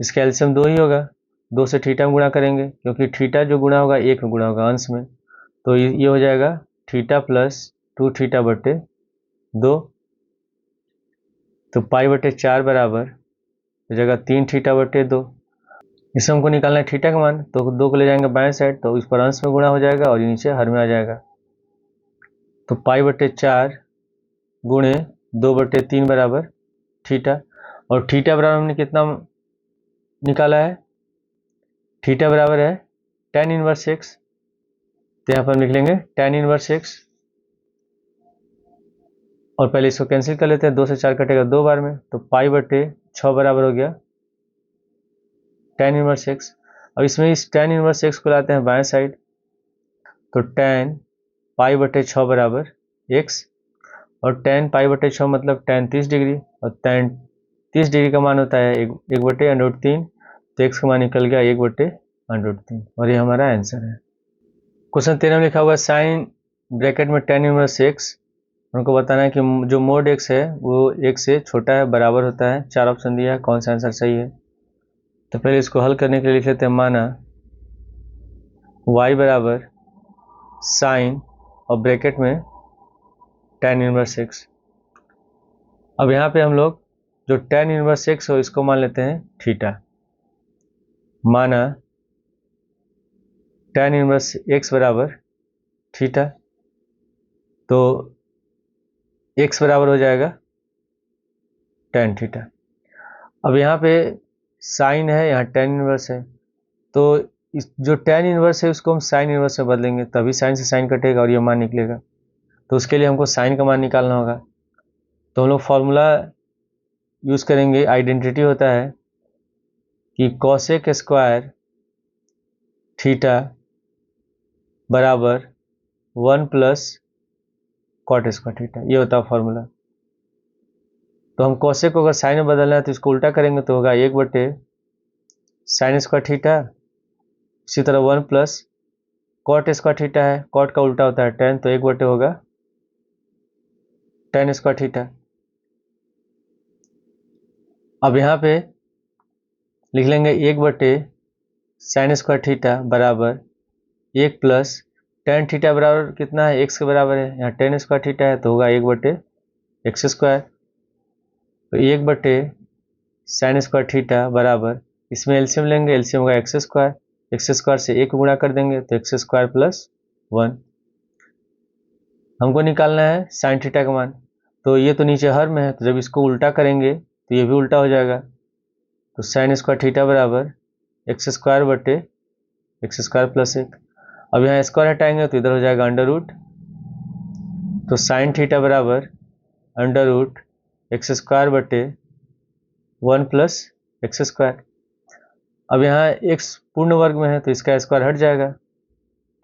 इसका एलसीएम 2 ही होगा, 2 से थीटा में गुणा करेंगे क्योंकि थीटा जो गुणा होगा 1 में गुणा होगा अंश में, तो ये हो जाएगा थीटा प्लस 2 थीटा बटे 2, तो पाई बटे 4 बराबर हो जाएगा 3 थीटा बटे 2। इसमें हमको निकालना है थीटा का मान, तो 2 को ले जाएंगे बाएं साइड, तो इस पर अंश में गुणा हो जाएगा और नीचे हर में आ जाएगा, तो पाई बटे 4 गुणे 2 बटे 3 बराबर थीटा, और थीटा बराबर हमने कितना निकाला है, थीटा बराबर है tan इनवर्स x, तो यहाँ पर हम लिख लेंगे tan इनवर्स x, और पहले इसको कैंसिल कर लेते हैं, 2 से 4 कटेगा 2 बार में, तो पाई बटे 6 बराबर हो गया tan इनवर्स x। अब इसमें इस tan इनवर्स x को लाते हैं बाएं साइड, तो tan पाई बटे 6 बराबर x, और tan पाई बटे 6 मतलब tan 30 डिग्री, और tan 30 डिग्री का मान होता है 1 बटे √3, तो x का मान निकल गया 1 बटे √3, और ये हमारा आंसर है। क्वेश्चन 13 में लिखा हुआ साइन ब्रैकेट में tan इनवर्स x, उनको बताना है कि जो मोड x है वो x से छोटा है बराबर होता है। 4 ऑप्शन दिया है, कौन सा आंसर सही है। तो पहले इसको हल करने के लिए लिख लेते हैं, माना y बराबर साइन और ब्रैकेट में tan इनवर्स x, अब यहाँ पे हम लोग जो tan इनवर्स x हो इसको मान लेते हैं थीटा। माना tan इनवर्स x बराबर थीटा, तो x बराबर हो जाएगा tan थीटा। अब यहाँ पे साइन है, यहाँ tan इनवर्स है, तो इस जो tan इनवर्स है उसको हम साइन इनवर्स में बदलेंगे, तभी साइन से साइन कटेगा और ये मान निकलेगा। तो उसके लिए हमको साइन का मान निकालना होगा। तो हम लोग फॉर्मूला यूज़ करेंगे, आइडेंटिटी होता है कि कॉसेक स्क्वायर थीटा बराबर 1 प्लस कॉट स्क्वायर थीटा, ये होता है फॉर्मूला। तो हम कॉसेक को अगर साइन में बदलना है तो इसको उल्टा करेंगे तो होगा 1 बटे साइन स्क्वायर थीटा, इसी तरह 1 प्लस कॉट स्क्वायर थीटा है, कॉट का उल्टा होता है टेन, तो 1 बटे होगा टेन स्क्वायर थीटा। अब यहाँ पे लिख लेंगे 1 बटे साइन स्क्वायर थीटा बराबर 1 प्लस टेन थीटा बराबर कितना है, एक्स के बराबर है, यहाँ टेन स्क्वायर थीटा है तो होगा 1 बटे एक्स स्क्वायर। तो 1 बटे साइन स्क्वायर थीटा बराबर, इसमें एलसीएम लेंगे, एलसीएम होगा एक्स स्क्वायर से 1 गुणा कर देंगे तो एक्स स्क्वायर प्लस 1। हमको निकालना है साइन थीटा का मान, तो ये तो नीचे हर में है, तो जब इसको उल्टा करेंगे तो ये भी उल्टा हो जाएगा। तो साइन स्क्वायर थीटा बराबर एक्स स्क्वायर बटे एक्स स्क्वायर प्लस 1। अब यहाँ स्क्वायर हटाएंगे तो इधर हो जाएगा अंडर रूट, तो साइन थीटा बराबर अंडर रूट एक्स स्क्वायर बटे 1 प्लस एक्स स्क्वायर। अब यहाँ एक्स पूर्ण वर्ग में है तो इसका स्क्वायर हट जाएगा,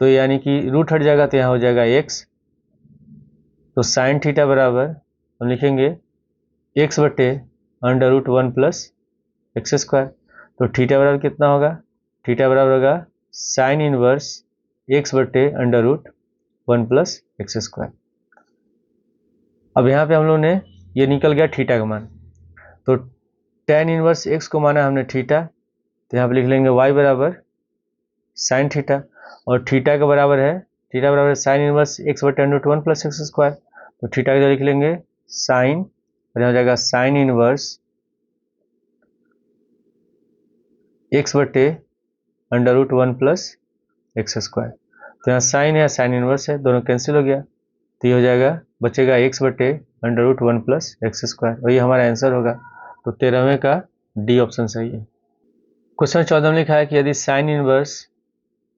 तो यानी कि रूट हट जाएगा तो यहाँ हो जाएगा एक्स। तो साइन थीटा बराबर हम लिखेंगे एक्स बटे under root 1 plus x square. तो थीटा बराबर कितना होगा, थीटा बराबर होगा साइन इनवर्स एक्स बटे under root 1 plus x square. अब यहाँ पे हम लोग ने ये निकल गया थीटा का मान, तो tan इनवर्स एक्स को माना हमने थीटा, तो यहाँ पे लिख लेंगे y बराबर साइन थीटा, और थीटा के बराबर है, थीटा बराबर साइन इनवर्स एक्स बटे under root 1 plus x square. तो थीटा का लिख लेंगे साइन, और यहाँ हो जाएगा साइन इनवर्स एक्स बटे under root 1 plus x square. तो यहाँ साइन है, साइन इनवर्स है, दोनों कैंसिल हो गया, तो ये हो जाएगा, बचेगा एक्स बटे under root 1 plus x square, और ये हमारा आंसर होगा। तो 13वें का डी ऑप्शन सही है। क्वेश्चन 14 में लिखा है कि यदि sine inverse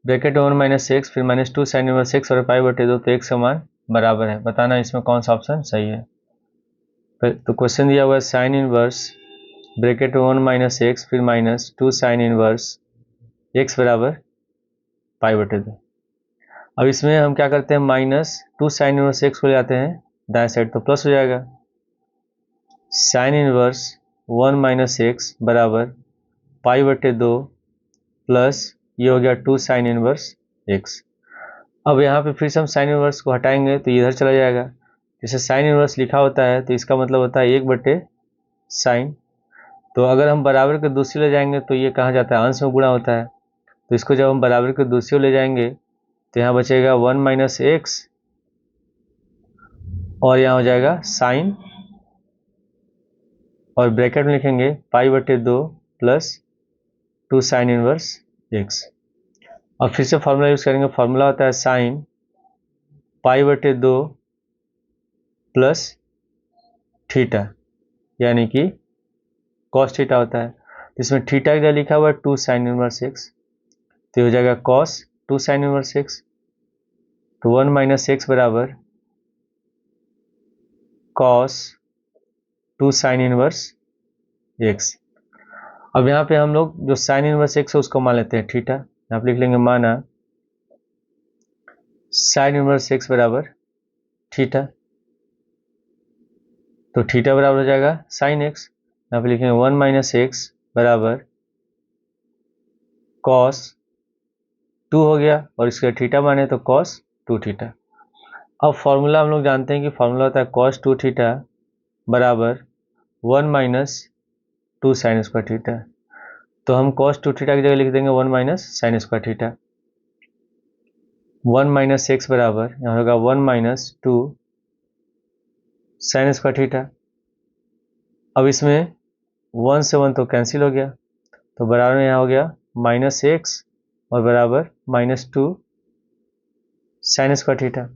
bracket 1 minus x फिर -2 साइन इनवर्स एक्स और पाई बटे 2 तो एक समान बराबर है, बताना इसमें कौन सा ऑप्शन सही है। तो क्वेश्चन दिया हुआ है sine inverse bracket 1 minus x फिर -2 साइन इनवर्स एक्स बराबर पाई बटे 2। अब इसमें हम क्या करते हैं, -2 साइन इनवर्स एक्स को ले आते हैं दाएं साइड तो प्लस हो जाएगा, साइन इनवर्स 1 माइनस एक्स बराबर पाई बटे 2 प्लस ये हो गया 2 साइन इनवर्स एक्स। अब यहाँ पे फिर से हम साइन इनवर्स को हटाएंगे तो इधर चला जाएगा, जैसे साइन इनवर्स लिखा होता है तो इसका मतलब होता है 1 बटे साइन। तो अगर हम बराबर के दूसरी ले जाएंगे तो ये कहाँ जाता है, अंश में गुणा होता है, तो इसको जब हम बराबर के दूसरी ले जाएंगे तो यहाँ बचेगा 1 माइनस एक्स, और यहाँ हो जाएगा साइन, और ब्रैकेट में लिखेंगे पाई बटे 2 प्लस 2 साइन इनवर्स एक्स। अब फिर से फॉर्मूला यूज करेंगे, फॉर्मूला होता है साइन पाई बटे 2 प्लस थीटा, यानी कि कॉस थीटा होता है। इसमें थीटा का लिखा हुआ है 2 साइन इनवर्स एक्स, तो हो जाएगा कॉस 2 साइन इनवर्स एक्स। तो 1 माइनस एक्स बराबर कॉस 2 साइन इनवर्स एक्स। अब यहाँ पे हम लोग जो साइन इनवर्स एक्स है उसको मान लेते हैं थीटा, यहाँ पे लिख लेंगे माना साइन इनवर्स एक्स बराबर थीटा, तो थीटा बराबर हो जाएगा साइन एक्स, यहाँ पे लिखेंगे 1 माइनस एक्स बराबर कॉस 2 हो गया, और इसका थीटा माने तो कॉस 2 थीटा। अब फॉर्मूला हम लोग जानते हैं कि फॉर्मूला होता है कॉस 2 थीटा बराबर 1 माइनस 2 साइन स्क्वायर थीटा, तो हम कॉस 2 थीटा की जगह लिख देंगे 1 minus sine square theta. 1 minus x बराबर यहाँ होगा 1 माइनस 2 साइन स्क्वायर थीटा, अब इसमें 1 से 1 तो कैंसिल हो गया, तो बराबर में यहाँ हो गया -x और बराबर -2 साइन स्क्वायर थीटा।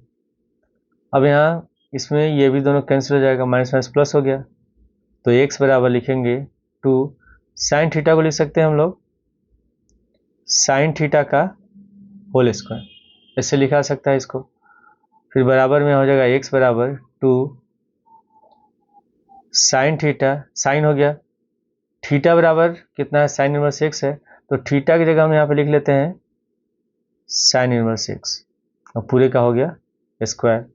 अब यहाँ इसमें ये भी दोनों कैंसिल हो जाएगा, माइनस माइनस प्लस हो गया, तो x बराबर लिखेंगे 2 साइन थीटा को लिख सकते हैं हम लोग साइन थीटा का होल स्क्वायर, ऐसे लिखा सकता है इसको। फिर बराबर में हो जाएगा x बराबर 2 साइन थीटा, साइन हो गया, थीटा बराबर कितना है साइन इनवर्स x है, तो थीटा की जगह हम यहाँ पे लिख लेते हैं साइन इनवर्स x और पूरे का हो गया स्क्वायर।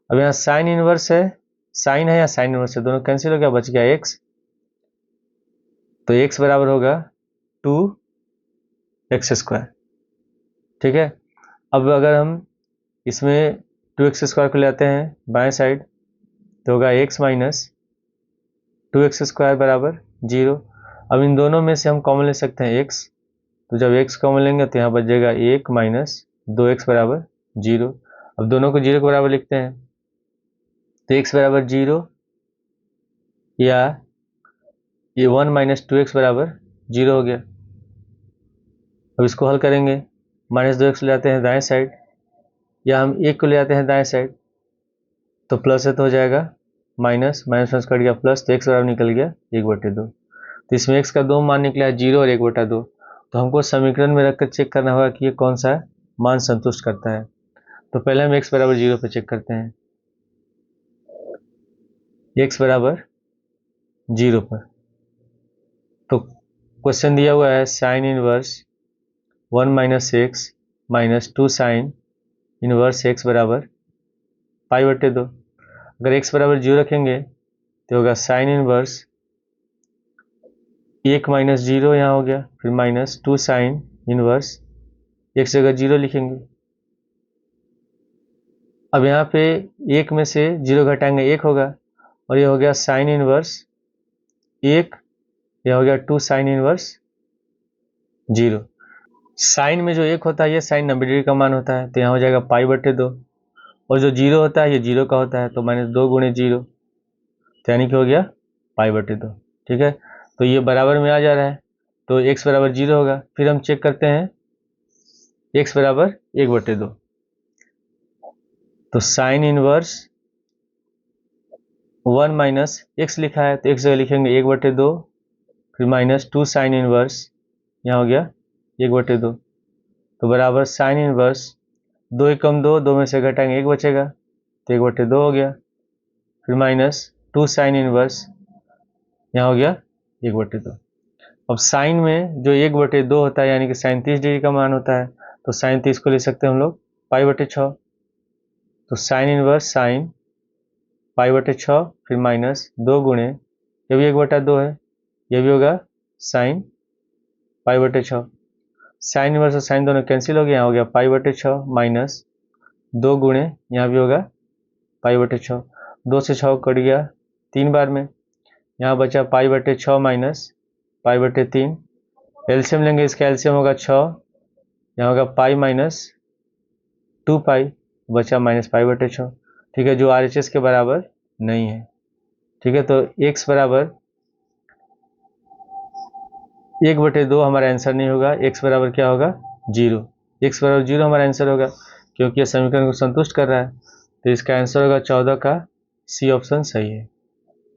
अब यहाँ साइन इनवर्स है, साइन है या साइन इनवर्स है, दोनों कैंसिल हो गया, बच गया x, तो x बराबर होगा 2x स्क्वायर। ठीक है, अब अगर हम इसमें 2x स्क्वायर को ले आते हैं बाएं साइड, तो होगा x माइनस 2x स्क्वायर बराबर 0। अब इन दोनों में से हम कॉमन ले सकते हैं x, तो जब x कॉमन लेंगे तो यहाँ बच जाएगा 1 माइनस 2x बराबर 0। अब दोनों को 0 के बराबर लिखते हैं, तो x बराबर 0 या ये 1 माइनस 2x बराबर 0 हो गया। अब इसको हल करेंगे, -2x ले आते हैं दाएं साइड या हम 1 को ले आते हैं दाएं साइड, तो प्लस है तो हो जाएगा माइनस, माइनस माइनस कट गया प्लस, तो x बराबर निकल गया 1/2। तो इसमें x का दो मान निकला है 0 और 1/2, तो हमको समीकरण में रखकर चेक करना होगा कि ये कौन सा मान संतुष्ट करता है। तो पहले हम x बराबर 0 पे चेक करते हैं, x बराबर 0 पर, तो क्वेश्चन दिया हुआ है sine inverse 1 minus x minus 2 sine inverse x बराबर π/2। अगर x बराबर 0 रखेंगे तो होगा साइन इनवर्स 1 माइनस 0 यहाँ हो गया, फिर माइनस 2 साइन इनवर्स x जगह 0 लिखेंगे। अब यहाँ पे 1 में से 0 घटाएंगे 1 होगा, और ये हो गया साइन इनवर्स 1, यह हो गया 2 साइन इनवर्स 0। साइन में जो 1 होता है ये साइन 90 डिग्री का मान होता है, तो यहाँ हो जाएगा π/2, और जो 0 होता है ये 0 का होता है, तो -2 गुणे 0, तो यानी कि हो गया π/2। ठीक है, तो ये बराबर में आ जा रहा है, तो x बराबर 0 होगा। फिर हम चेक करते हैं x बराबर 1/2, तो साइन इनवर्स 1 माइनस x लिखा है, तो x जगह लिखेंगे 1/2, फिर माइनस 2 साइन इनवर्स, यहाँ हो गया 1/2, तो बराबर साइन इनवर्स 2 एकम 2, 2 में से घटाएंगे 1 बचेगा, तो 1/2 हो गया, फिर माइनस 2 साइन इनवर्स, यहाँ हो गया 1/2। अब साइन में जो 1/2 होता है यानी कि साइन 30 डिग्री का मान होता है, तो साइन 30 को ले सकते हैं हम लोग π/6, तो साइन इनवर्स साइन π/6, फिर माइनस 2 गुणे, ये भी 1/2 है, ये भी होगा साइन π/6, साइन इनवर्स और साइन दोनों कैंसिल हो गया, यहाँ हो गया π/6 माइनस 2 गुणे, यहाँ भी होगा π/6, 2 से 6 कट गया 3 बार में, यहाँ बचा π/6 माइनस π/3, एलसीएम लेंगे, इसका एलसीएम होगा 6, यहाँ होगा पाई माइनस 2π, बचा माइनस π/6। ठीक है, जो RHS के बराबर नहीं है। ठीक है, तो x बराबर 1/2 हमारा आंसर नहीं होगा, x बराबर क्या होगा 0, x बराबर 0 हमारा आंसर होगा, क्योंकि यह समीकरण को संतुष्ट कर रहा है, तो इसका आंसर होगा 14 का सी ऑप्शन सही है।